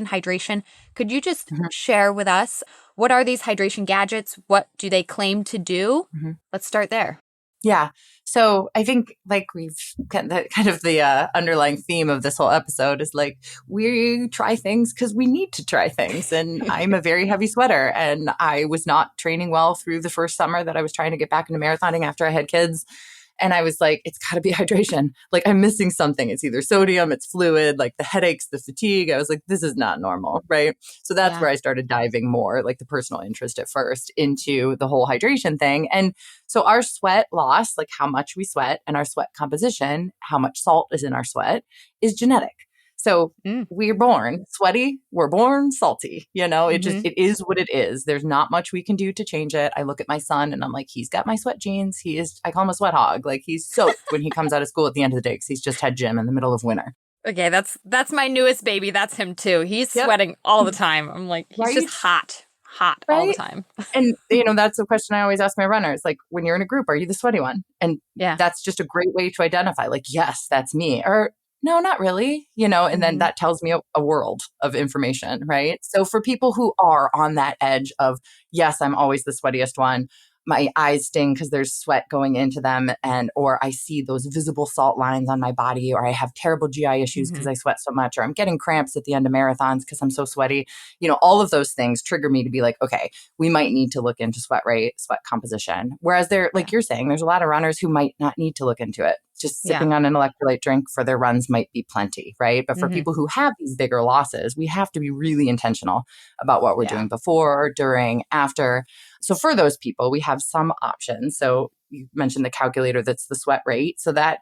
Hydration. Could you just share with us, what are these hydration gadgets? What do they claim to do? Let's start there. Yeah. So I think like we've kind of the underlying theme of this whole episode is like, we try things because we need to try things. And I'm a very heavy sweater, and I was not training well through the first summer that I was trying to get back into marathoning after I had kids. And I was like, it's got to be hydration. Like I'm missing something. It's either sodium, it's fluid, like the headaches, the fatigue. I was like, this is not normal, right? So that's where I started diving more, like the personal interest at first, into the whole hydration thing. And so our sweat loss, like how much we sweat, and our sweat composition, how much salt is in our sweat, is genetic. So we're born sweaty, we're born salty, it is what it is. There's not much we can do to change it. I look at my son and I'm like, he's got my sweat genes. I call him a sweat hog. Like he's soaked when he comes out of school at the end of the day because he's just had gym in the middle of winter. Okay, that's my newest baby. That's him too. He's sweating all the time. I'm like, he's just hot. hot all the Right. time. And, that's the question I always ask my runners. Like, when you're in a group, are you the sweaty one? And Yeah. that's just a great way to identify, like, yes, that's me. Or no, not really, and then that tells me a world of information, right? So for people who are on that edge of, yes, I'm always the sweatiest one, my eyes sting because there's sweat going into them, or I see those visible salt lines on my body, or I have terrible GI issues because I sweat so much, or I'm getting cramps at the end of marathons because I'm so sweaty. All of those things trigger me to be like, okay, we might need to look into sweat rate, sweat composition. Whereas like you're saying, there's a lot of runners who might not need to look into it. Just sipping on an electrolyte drink for their runs might be plenty, right? But for people who have these bigger losses, we have to be really intentional about what we're doing before, during, after. So for those people, we have some options. So you mentioned the calculator that's the sweat rate. So that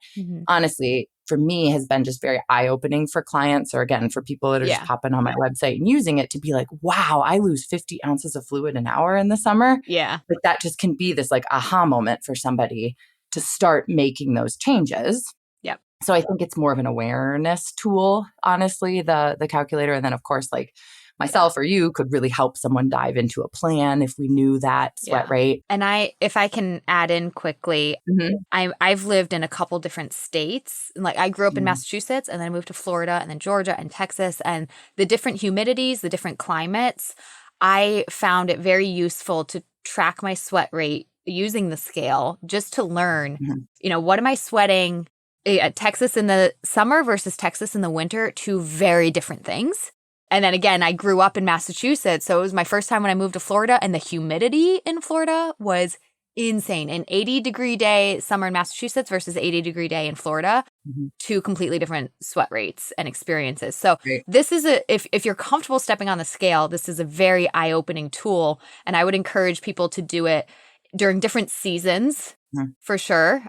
honestly, for me, has been just very eye-opening for clients, or again, for people that are just popping on my website and using it to be like, wow, I lose 50 ounces of fluid an hour in the summer. Yeah. Like that just can be this like aha moment for somebody to start making those changes. Yep. So I think it's more of an awareness tool, honestly, the calculator. And then of course, like myself or you could really help someone dive into a plan if we knew that sweat rate. And if I can add in quickly, I've lived in a couple different states. Like I grew up in Massachusetts, and then I moved to Florida, and then Georgia and Texas, and the different humidities, the different climates. I found it very useful to track my sweat rate using the scale just to learn, what am I sweating? Texas in the summer versus Texas in the winter, two very different things. And then again, I grew up in Massachusetts, so it was my first time when I moved to Florida, and the humidity in Florida was insane. An 80-degree day summer in Massachusetts versus 80-degree day in Florida, two completely different sweat rates and experiences. So this is if you're comfortable stepping on the scale, this is a very eye-opening tool, and I would encourage people to do it during different seasons. For sure.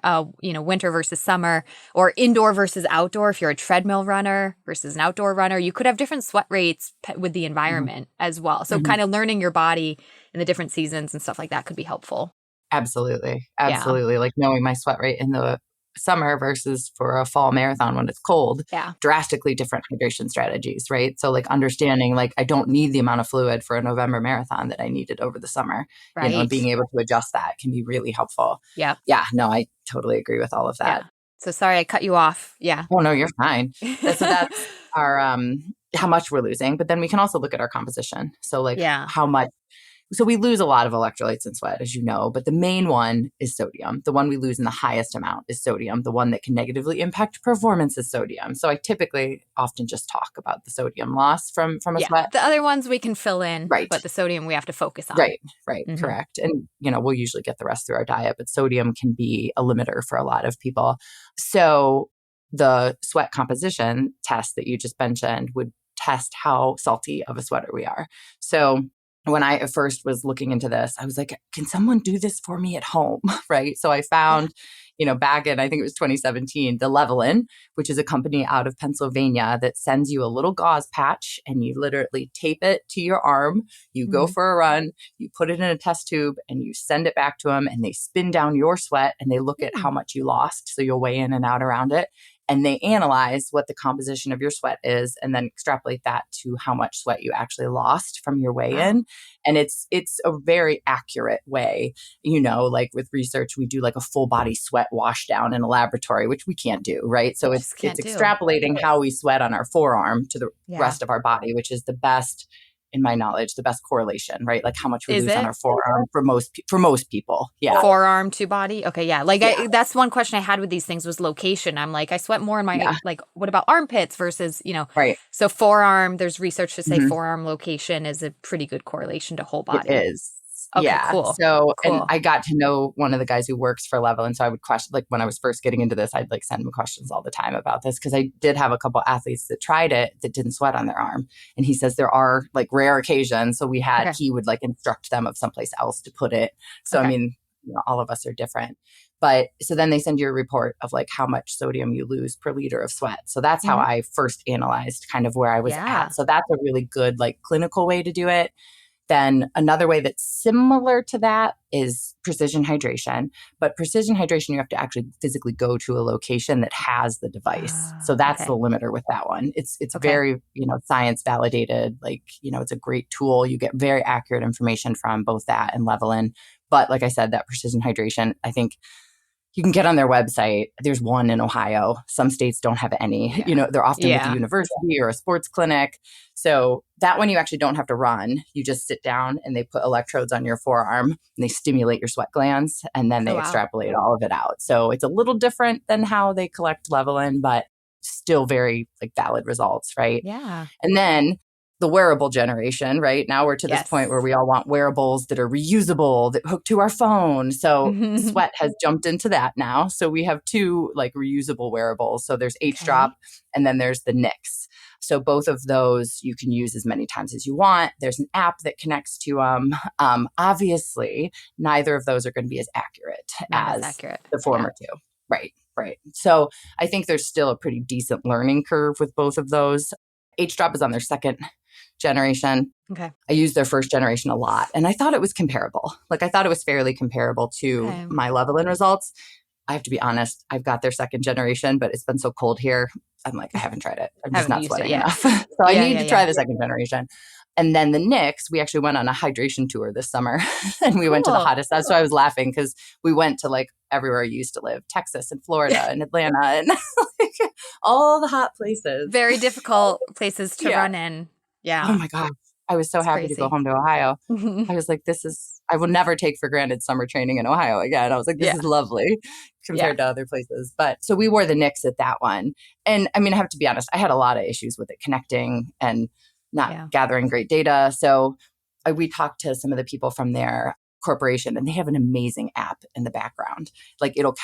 Winter versus summer, or indoor versus outdoor. If you're a treadmill runner versus an outdoor runner, you could have different sweat rates with the environment as well. So kind of learning your body in the different seasons and stuff like that could be helpful. Absolutely. Absolutely. Like knowing my sweat rate in the summer versus for a fall marathon when it's cold, drastically different hydration strategies, right? So like understanding, like I don't need the amount of fluid for a November marathon that I needed over the summer, and being able to adjust that can be really helpful. Yeah. No, I totally agree with all of that. So sorry, I cut you off. Yeah. Oh no, you're fine. So that's our, how much we're losing, but then we can also look at our composition. So like how much. So we lose a lot of electrolytes in sweat, as you know, but the main one is sodium. The one we lose in the highest amount is sodium. The one that can negatively impact performance is sodium. So I typically often just talk about the sodium loss from a sweat. The other ones we can fill in, but the sodium we have to focus on. Right, correct. And, we'll usually get the rest through our diet, but sodium can be a limiter for a lot of people. So the sweat composition test that you just mentioned would test how salty of a sweater we are. So when I first was looking into this, I was like, can someone do this for me at home? Right. So I found, back in, I think it was 2017, the Levelin, which is a company out of Pennsylvania that sends you a little gauze patch and you literally tape it to your arm. You go for a run, you put it in a test tube and you send it back to them, and they spin down your sweat and they look at how much you lost. So you'll weigh in and out around it. And they analyze what the composition of your sweat is and then extrapolate that to how much sweat you actually lost from your weigh-in. And it's a very accurate way. Like with research, we do like a full body sweat wash down in a laboratory, which we can't do, right? So it's extrapolating how we sweat on our forearm to the rest of our body, which is the best, in my knowledge, the best correlation, right? Like how much we lose on our forearm for most people. Yeah. Forearm to body. Okay. Yeah. That's one question I had with these things was location. I'm like, I sweat more in my, what about armpits versus, Right. So forearm, there's research to say forearm location is a pretty good correlation to whole body. It is. Okay, cool. So, and I got to know one of the guys who works for Level. And so I would question, like when I was first getting into this, I'd like send him questions all the time about this. Cause I did have a couple athletes that tried it that didn't sweat on their arm. And he says there are like rare occasions. So he would like instruct them of someplace else to put it. So, I mean, all of us are different. But so then they send you a report of like how much sodium you lose per liter of sweat. So that's how I first analyzed kind of where I was at. So that's a really good like clinical way to do it. Then another way that's similar to that is precision hydration. But precision hydration, you have to actually physically go to a location that has the device. So that's the limiter with that one. It's very, science validated. Like, it's a great tool. You get very accurate information from both that and Levelin. But like I said, that precision hydration, I think you can get on their website. There's one in Ohio. Some states don't have any. Yeah. They're often with a university or a sports clinic. So that one you actually don't have to run. You just sit down and they put electrodes on your forearm and they stimulate your sweat glands and then they extrapolate all of it out. So it's a little different than how they collect Levelin, but still very valid results, right? Yeah. And then the wearable generation, right? Now we're to this point where we all want wearables that are reusable, that hook to our phone. So Sweat has jumped into that now. So we have two reusable wearables. So there's H-Drop and then there's the Nix. So both of those you can use as many times as you want. There's an app that connects to them. Obviously, neither of those are going to be as accurate as the former two. Right. So I think there's still a pretty decent learning curve with both of those. H-Drop is on their second generation. Okay. I used their first generation a lot and I thought it was comparable. I thought it was fairly comparable to my Levelin results. I have to be honest, I've got their second generation, but it's been so cold here. I'm I haven't tried it. I'm just not sweating enough. So I need to try the second generation. And then the Nix, we actually went on a hydration tour this summer and we went to the hottest. That's why I was laughing because we went to everywhere I used to live, Texas and Florida and Atlanta and all the hot places. Very difficult places to run in. Yeah. Oh my God. I was so happy to go home to Ohio. I was I will never take for granted summer training in Ohio again. I was this is lovely compared to other places. But so we wore the Nix at that one. And I mean, I have to be honest, I had a lot of issues with it connecting and not gathering great data. So we talked to some of the people from their corporation and they have an amazing app in the background. It'll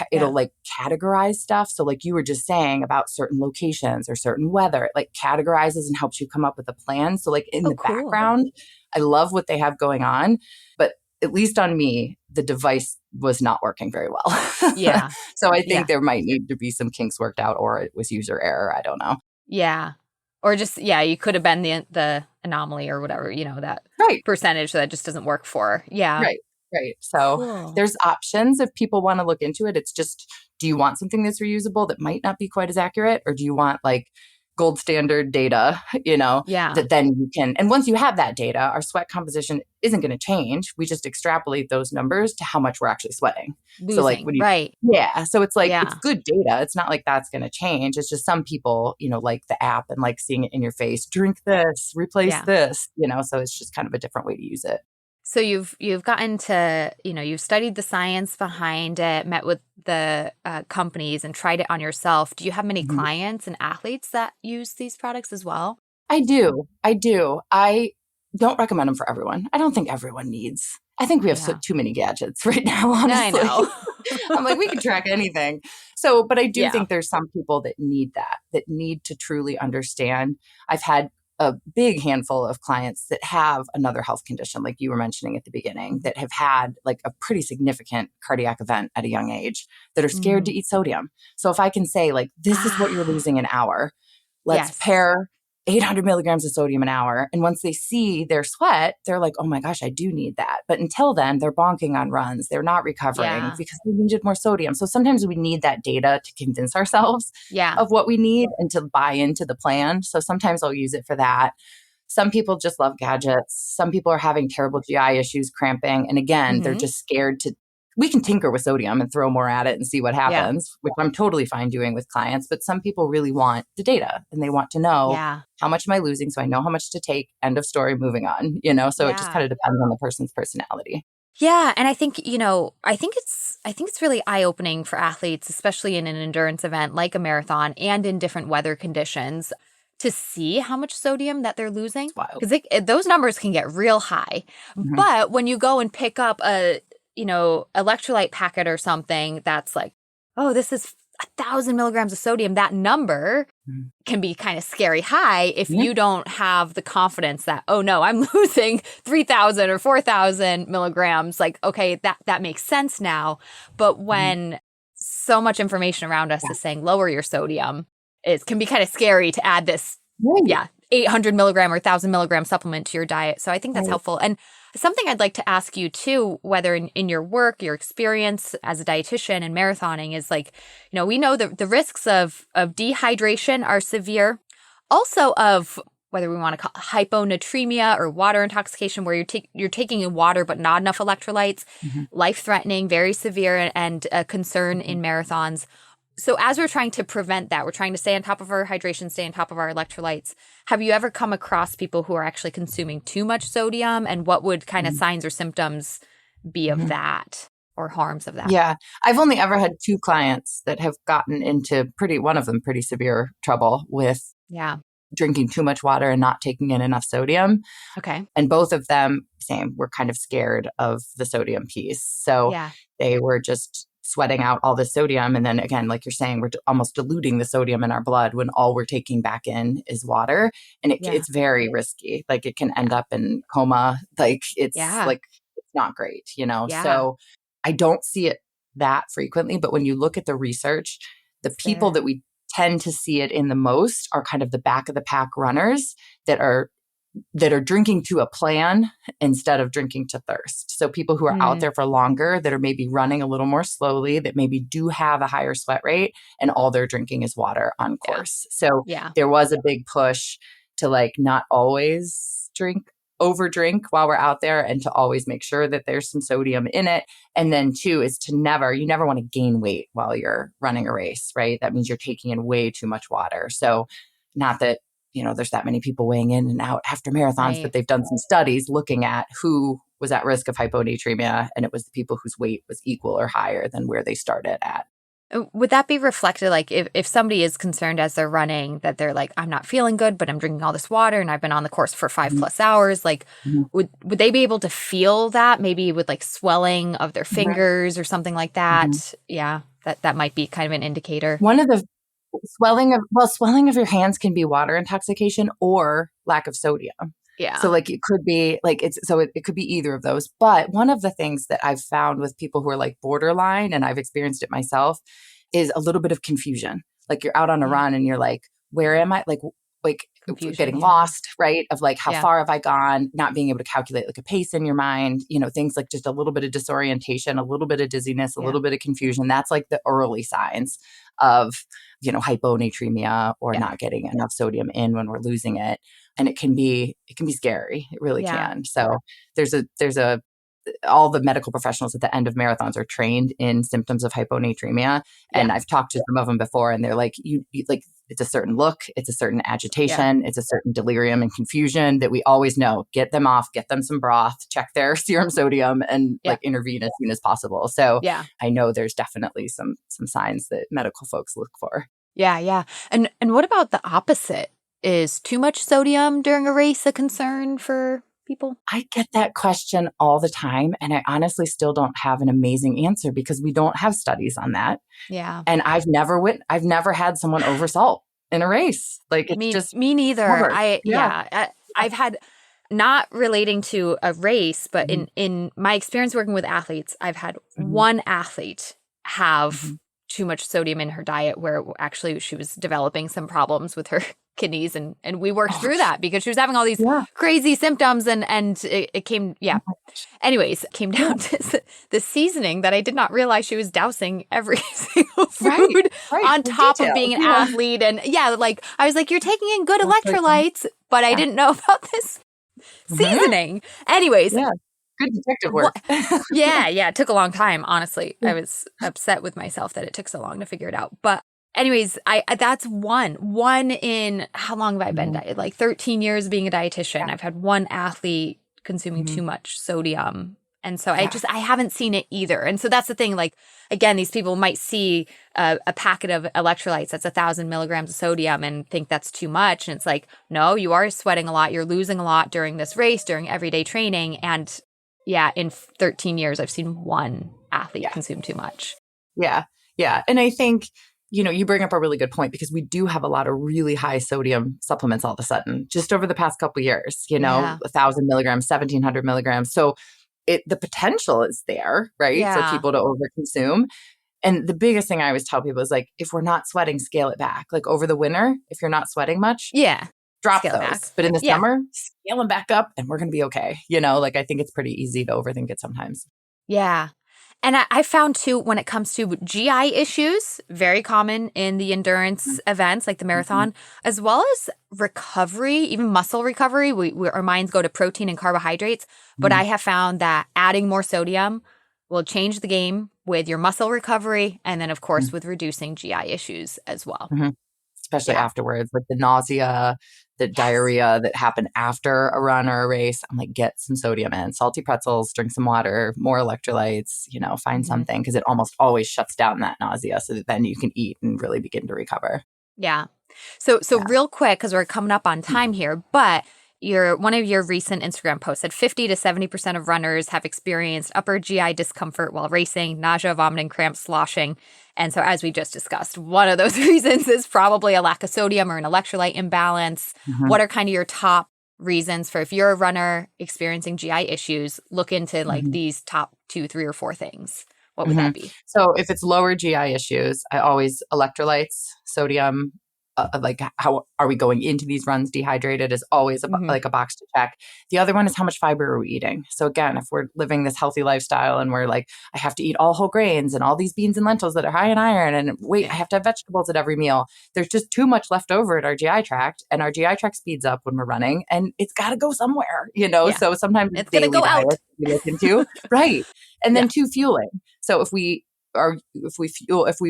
categorize stuff. So you were just saying about certain locations or certain weather, it categorizes and helps you come up with a plan. So in the background, I love what they have going on, but at least on me, the device was not working very well. Yeah. So I think there might need to be some kinks worked out or it was user error. I don't know. Yeah. Or just, you could have been the anomaly or whatever, that percentage that just doesn't work for. Yeah. Right. So there's options if people want to look into it. It's just, do you want something that's reusable that might not be quite as accurate? Or do you want gold standard data, that then you can, and once you have that data, our sweat composition isn't going to change. We just extrapolate those numbers to how much we're actually sweating. Losing, so when you, so it's it's good data. It's not that's going to change. It's just some people, like the app and seeing it in your face, drink this, replace this, so it's just kind of a different way to use it. So you've gotten to, you've studied the science behind it, met with the companies and tried it on yourself. Do you have many clients and athletes that use these products as well? I do. I don't recommend them for everyone. I don't think everyone needs. I think we have too many gadgets right now, honestly. I know. I'm we can track anything. So, but I do think there's some people that need that need to truly understand. I've had a big handful of clients that have another health condition, like you were mentioning at the beginning, that have had a pretty significant cardiac event at a young age that are scared to eat sodium. So if I can say this is what you're losing an hour, let's pair 800 milligrams of sodium an hour. And once they see their sweat, they're oh my gosh, I do need that. But until then, they're bonking on runs. They're not recovering because they needed more sodium. So sometimes we need that data to convince ourselves of what we need and to buy into the plan. So sometimes I'll use it for that. Some people just love gadgets. Some people are having terrible GI issues, cramping. And again, they're just scared to. We can tinker with sodium and throw more at it and see what happens, which I'm totally fine doing with clients. But some people really want the data and they want to know how much am I losing so I know how much to take, end of story, moving on, So it just kind of depends on the person's personality. Yeah. And I think, I think it's really eye-opening for athletes, especially in an endurance event like a marathon and in different weather conditions, to see how much sodium that they're losing. Because those numbers can get real high. But when you go and pick up a electrolyte packet or something that's this is 1,000 milligrams of sodium, that number can be kind of scary high if you don't have the confidence that, oh no, I'm losing 3,000 or 4,000 milligrams. Okay, that makes sense now. But when so much information around us is saying lower your sodium, it can be kind of scary to add this 800 milligram or 1,000 milligram supplement to your diet. So I think that's helpful. And something I'd like to ask you too, whether in your work, your experience as a dietitian and marathoning is like, we know the risks of dehydration are severe. Also of whether we want to call it hyponatremia or water intoxication, where you're taking in water but not enough electrolytes, life-threatening, very severe, and a concern in marathons. So as we're trying to prevent that, we're trying to stay on top of our hydration, stay on top of our electrolytes. Have you ever come across people who are actually consuming too much sodium? And what would kind of signs or symptoms be of that or harms of that? Yeah. I've only ever had 2 clients that have gotten into one of them pretty severe trouble with drinking too much water and not taking in enough sodium. Okay. And both of them, same, were kind of scared of the sodium piece. So they were just sweating out all the sodium. And then again, like you're saying, we're almost diluting the sodium in our blood when all we're taking back in is water. And it's very risky. Like it can end up in coma. Like it's not great, So I don't see it that frequently. But when you look at the research, the people that we tend to see it in the most are kind of the back of the pack runners that are drinking to a plan instead of drinking to thirst. So people who are out there for longer, that are maybe running a little more slowly, that maybe do have a higher sweat rate, and all they're drinking is water on course. So there was a big push to like not always over drink while we're out there, and to always make sure that there's some sodium in it. And then 2 is you never want to gain weight while you're running a race, right? That means you're taking in way too much water. So not that, there's that many people weighing in and out after marathons, but they've done some studies looking at who was at risk of hyponatremia, and it was the people whose weight was equal or higher than where they started at. Would that be reflected, like if somebody is concerned as they're running that they're like, I'm not feeling good, but I'm drinking all this water and I've been on the course for 5+ hours, like would they be able to feel that maybe with like swelling of their fingers or something like that? Yeah, that might be kind of an indicator. One of the swelling of your hands can be water intoxication or lack of sodium. Yeah. So like it could be like it could be either of those. But one of the things that I've found with people who are like borderline, and I've experienced it myself, is a little bit of confusion. Like you're out on a run and you're like, where am I? Like confusion, getting lost, right? Of like, how far have I gone? Not being able to calculate like a pace in your mind, things like just a little bit of disorientation, a little bit of dizziness, a little bit of confusion. That's like the early signs of, hyponatremia or not getting enough sodium in when we're losing it. And it can be scary. It really can. So there's all the medical professionals at the end of marathons are trained in symptoms of hyponatremia. And I've talked to some of them before, and they're like, you like, it's a certain look, it's a certain agitation, it's a certain delirium and confusion that we always know. Get them off, get them some broth, check their serum sodium, and like intervene as soon as possible. So I know there's definitely some signs that medical folks look for. Yeah. And what about the opposite? Is too much sodium during a race a concern for people? I get that question all the time, and I honestly still don't have an amazing answer because we don't have studies on that. Yeah. And I've never had someone oversalt in a race. Like it's me neither. I've had, not relating to a race, but in my experience working with athletes, I've had one athlete have too much sodium in her diet where actually she was developing some problems with her kidneys, and we worked through that because she was having all these crazy symptoms, and it came anyways, came down to the seasoning that I did not realize she was dousing every single food on top of being an athlete. And like I was like, you're taking in good electrolytes, but I didn't know about this seasoning. Anyways, good detective work. It took a long time, honestly. I was upset with myself that it took so long to figure it out, but anyways, that's one in how long have I been like 13 years being a dietitian. I've had one athlete consuming too much sodium. And so I haven't seen it either. And so that's the thing. Like, again, these people might see a packet of electrolytes that's 1,000 milligrams of sodium and think that's too much. And it's like, no, you are sweating a lot. You're losing a lot during this race, during everyday training. And in 13 years, I've seen one athlete consume too much. Yeah. And I think, you bring up a really good point because we do have a lot of really high sodium supplements all of a sudden, just over the past couple of years, 1,000 milligrams, 1,700 milligrams. So the potential is there, right? For people to overconsume. And the biggest thing I always tell people is like, if we're not sweating, scale it back. Like over the winter, if you're not sweating much, drop Scale those. back. But in the Yeah. summer, scale them back up and we're going to be okay. Like I think it's pretty easy to overthink it sometimes. Yeah. And I found too, when it comes to GI issues, very common in the endurance events like the marathon, as well as recovery, even muscle recovery. Our minds go to protein and carbohydrates. But I have found that adding more sodium will change the game with your muscle recovery. And then, of course, with reducing GI issues as well. Especially afterwards, like the nausea, the diarrhea that happen after a run or a race. I'm like, get some sodium in, salty pretzels, drink some water, more electrolytes, find something, because it almost always shuts down that nausea so that then you can eat and really begin to recover. Yeah. So real quick, because we're coming up on time here, but one of your recent Instagram posts said 50 to 70% of runners have experienced upper GI discomfort while racing, nausea, vomiting, cramps, sloshing. And so as we just discussed, one of those reasons is probably a lack of sodium or an electrolyte imbalance. What are kind of your top reasons for if you're a runner experiencing GI issues, look into like these top 2, 3, or 4 things? What would that be? So if it's lower GI issues, I always electrolytes, sodium, like how are we going into these runs dehydrated is always like a box to check. The other one is how much fiber are we eating? So again, if we're living this healthy lifestyle and we're like, I have to eat all whole grains and all these beans and lentils that are high in iron, and wait, I have to have vegetables at every meal. There's just too much left over at our GI tract, and our GI tract speeds up when we're running, and it's got to go somewhere, So sometimes It's daily gonna go out. diet we look into, right? And then fueling. So if we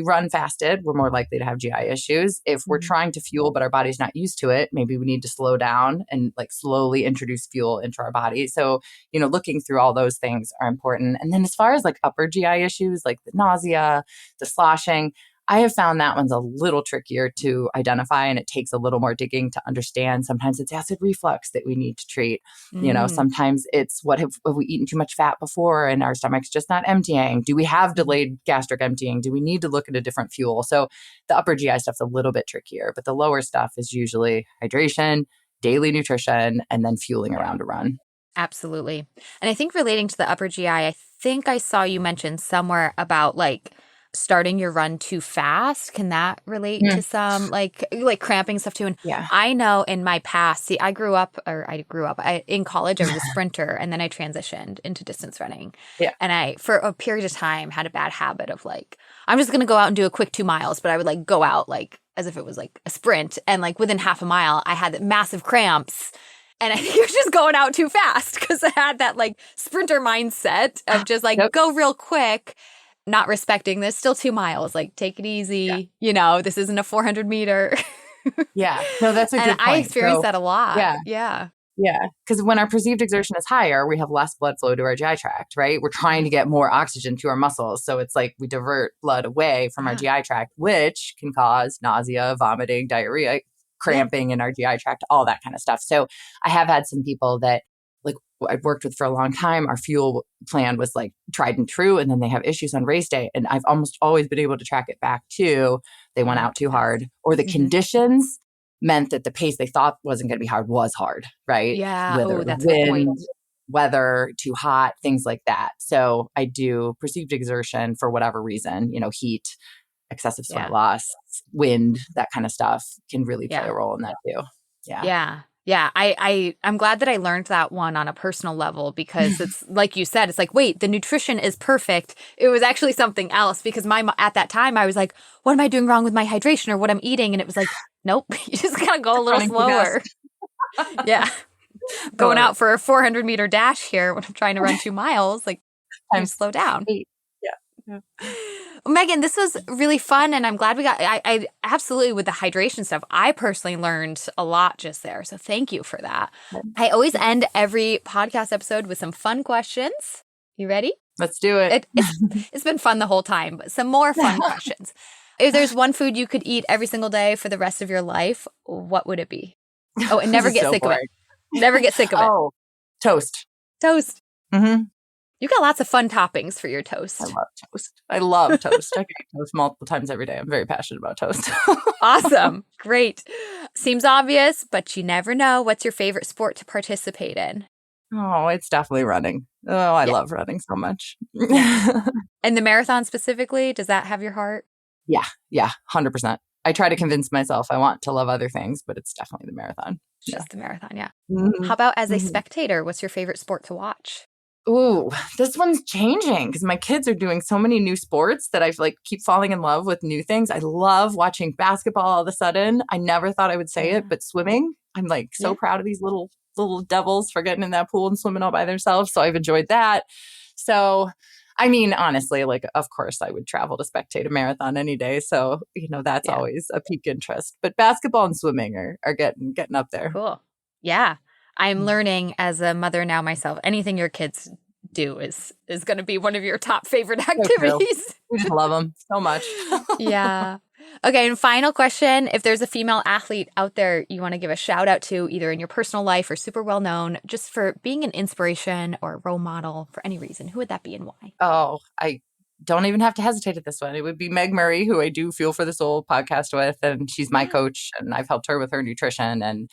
run fasted, we're more likely to have GI issues. If we're trying to fuel, but our body's not used to it, maybe we need to slow down and like slowly introduce fuel into our body. So, looking through all those things are important. And then as far as like upper GI issues, like the nausea, the sloshing, I have found that one's a little trickier to identify, and it takes a little more digging to understand. Sometimes it's acid reflux that we need to treat. Sometimes it's have we eaten too much fat before and our stomach's just not emptying? Do we have delayed gastric emptying? Do we need to look at a different fuel? So the upper GI stuff's a little bit trickier, but the lower stuff is usually hydration, daily nutrition, and then fueling around a run. Absolutely. And I think relating to the upper GI, I think I saw you mention somewhere about like starting your run too fast. Can that relate to some like cramping stuff too? And I know in my past, I grew up in college, I was a sprinter, and then I transitioned into distance running. Yeah. And I, for a period of time, had a bad habit of like, I'm just going to go out and do a quick 2 miles, but I would like go out like as if it was like a sprint. And like within half a mile, I had massive cramps. And I think it was just going out too fast because I had that like sprinter mindset of just like go real quick. Not respecting this, still 2 miles, like take it easy. This isn't a 400 meter. No, that's a good point. I experienced that a lot. Yeah. Because when our perceived exertion is higher, we have less blood flow to our GI tract, right? We're trying to get more oxygen to our muscles. So it's like we divert blood away from our GI tract, which can cause nausea, vomiting, diarrhea, cramping in our GI tract, all that kind of stuff. So I have had some people that like I've worked with for a long time, our fuel plan was like tried and true. And then they have issues on race day. And I've almost always been able to track it back to they went out too hard, or the conditions meant that the pace they thought wasn't going to be hard was hard, right? Yeah. Whether that's a good point. Weather, too hot, things like that. So I do perceived exertion for whatever reason, heat, excessive sweat loss, wind, that kind of stuff can really play a role in that too. Yeah, I'm glad that I learned that one on a personal level because it's like you said, it's like, wait, the nutrition is perfect. It was actually something else because at that time I was like, what am I doing wrong with my hydration or what I'm eating? And it was like, nope, you just gotta go a little slower. Going out for a 400 meter dash here when I'm trying to run 2 miles, like you slow down. Yeah. Meghann, this was really fun, and I'm glad we got. I absolutely with the hydration stuff. I personally learned a lot just there, so thank you for that. I always end every podcast episode with some fun questions. You ready? Let's do it. It's been fun the whole time, but some more fun questions. If there's one food you could eat every single day for the rest of your life, what would it be? Oh, and never get sick of it. Never get sick of it. Oh, toast. Toast. You got lots of fun toppings for your toast. I love toast. I eat toast multiple times every day. I'm very passionate about toast. Awesome. Great. Seems obvious, but you never know. What's your favorite sport to participate in? Oh, it's definitely running. Oh, I love running so much. And the marathon specifically, does that have your heart? Yeah, 100%. I try to convince myself I want to love other things, but it's definitely the marathon. Just the marathon, yeah. Mhm. How about as a Mhm. spectator? What's your favorite sport to watch? Ooh, this one's changing because my kids are doing so many new sports that I like keep falling in love with new things. I love watching basketball all of a sudden. I never thought I would say Yeah. it, but swimming, I'm like so Yeah. proud of these little devils for getting in that pool and swimming all by themselves. So I've enjoyed that. So I mean, honestly, like, of course, I would travel to spectate a marathon any day. So, that's Yeah. always a peak interest. But basketball and swimming are getting up there. Cool. Yeah. I'm learning as a mother now myself, anything your kids do is going to be one of your top favorite So true. activities. We just love them so much. Yeah. Okay. And final question. If there's a female athlete out there you want to give a shout out to, either in your personal life or super well known, just for being an inspiration or a role model for any reason, who would that be and why? Oh, I don't even have to hesitate at this one. It would be Meg Murray, who I do Fuel for the Soul podcast with, and she's my coach, and I've helped her with her nutrition. And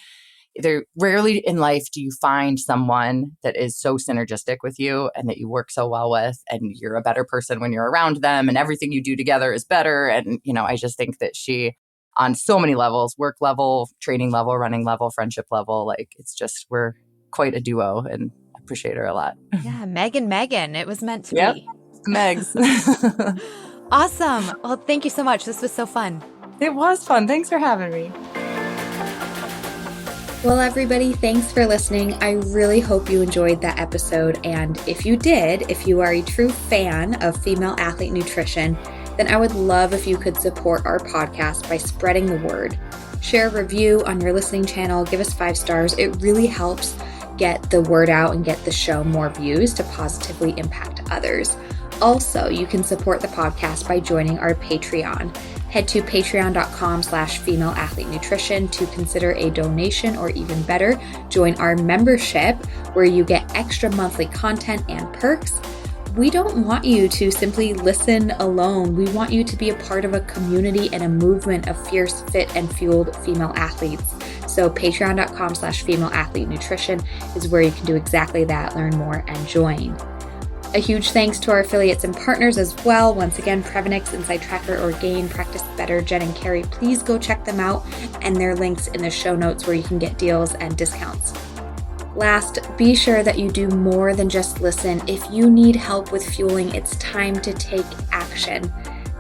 there rarely in life do you find someone that is so synergistic with you and that you work so well with, and you're a better person when you're around them, and everything you do together is better. And, I just think that she, on so many levels, work level, training level, running level, friendship level, like we're quite a duo, and I appreciate her a lot. Yeah. Meghann. It was meant to Yep. be. Megs. Awesome. Well, thank you so much. This was so fun. It was fun. Thanks for having me. Well, everybody, thanks for listening. I really hope you enjoyed that episode. And if you did, if you are a true fan of female athlete nutrition, then I would love if you could support our podcast by spreading the word. Share a review on your listening channel, give us 5 stars. It really helps get the word out and get the show more views to positively impact others. Also, you can support the podcast by joining our Patreon. Head to patreon.com/femaleathletenutrition to consider a donation, or even better, join our membership where you get extra monthly content and perks. We don't want you to simply listen alone. We want you to be a part of a community and a movement of fierce, fit, and fueled female athletes. So patreon.com/femaleathletenutrition is where you can do exactly that, learn more, and join. A huge thanks to our affiliates and partners as well. Once again, Prevenix, Inside Tracker, Orgain, Practice Better, Jen and Carrie. Please go check them out, and their links in the show notes where you can get deals and discounts. Last, be sure that you do more than just listen. If you need help with fueling, it's time to take action.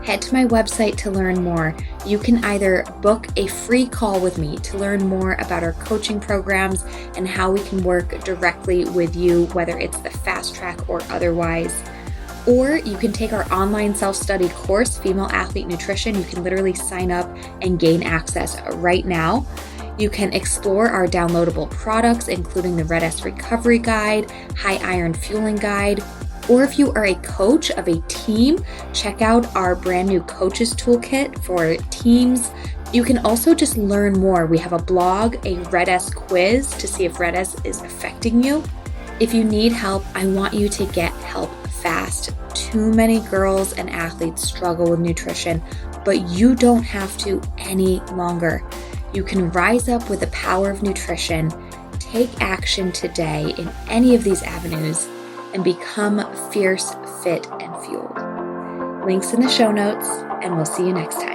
Head to my website to learn more. You can either book a free call with me to learn more about our coaching programs and how we can work directly with you, whether it's the fast track or otherwise. Or you can take our online self-study course, Female Athlete Nutrition. You can literally sign up and gain access right now. You can explore our downloadable products, including the Red S Recovery Guide, High Iron Fueling Guide. Or if you are a coach of a team, check out our brand new Coaches Toolkit for teams. You can also just learn more. We have a blog, a Red S quiz to see if Red S is affecting you. If you need help, I want you to get help fast. Too many girls and athletes struggle with nutrition, but you don't have to any longer. You can rise up with the power of nutrition, take action today in any of these avenues, and become fierce, fit, and fueled. Links in the show notes, and we'll see you next time.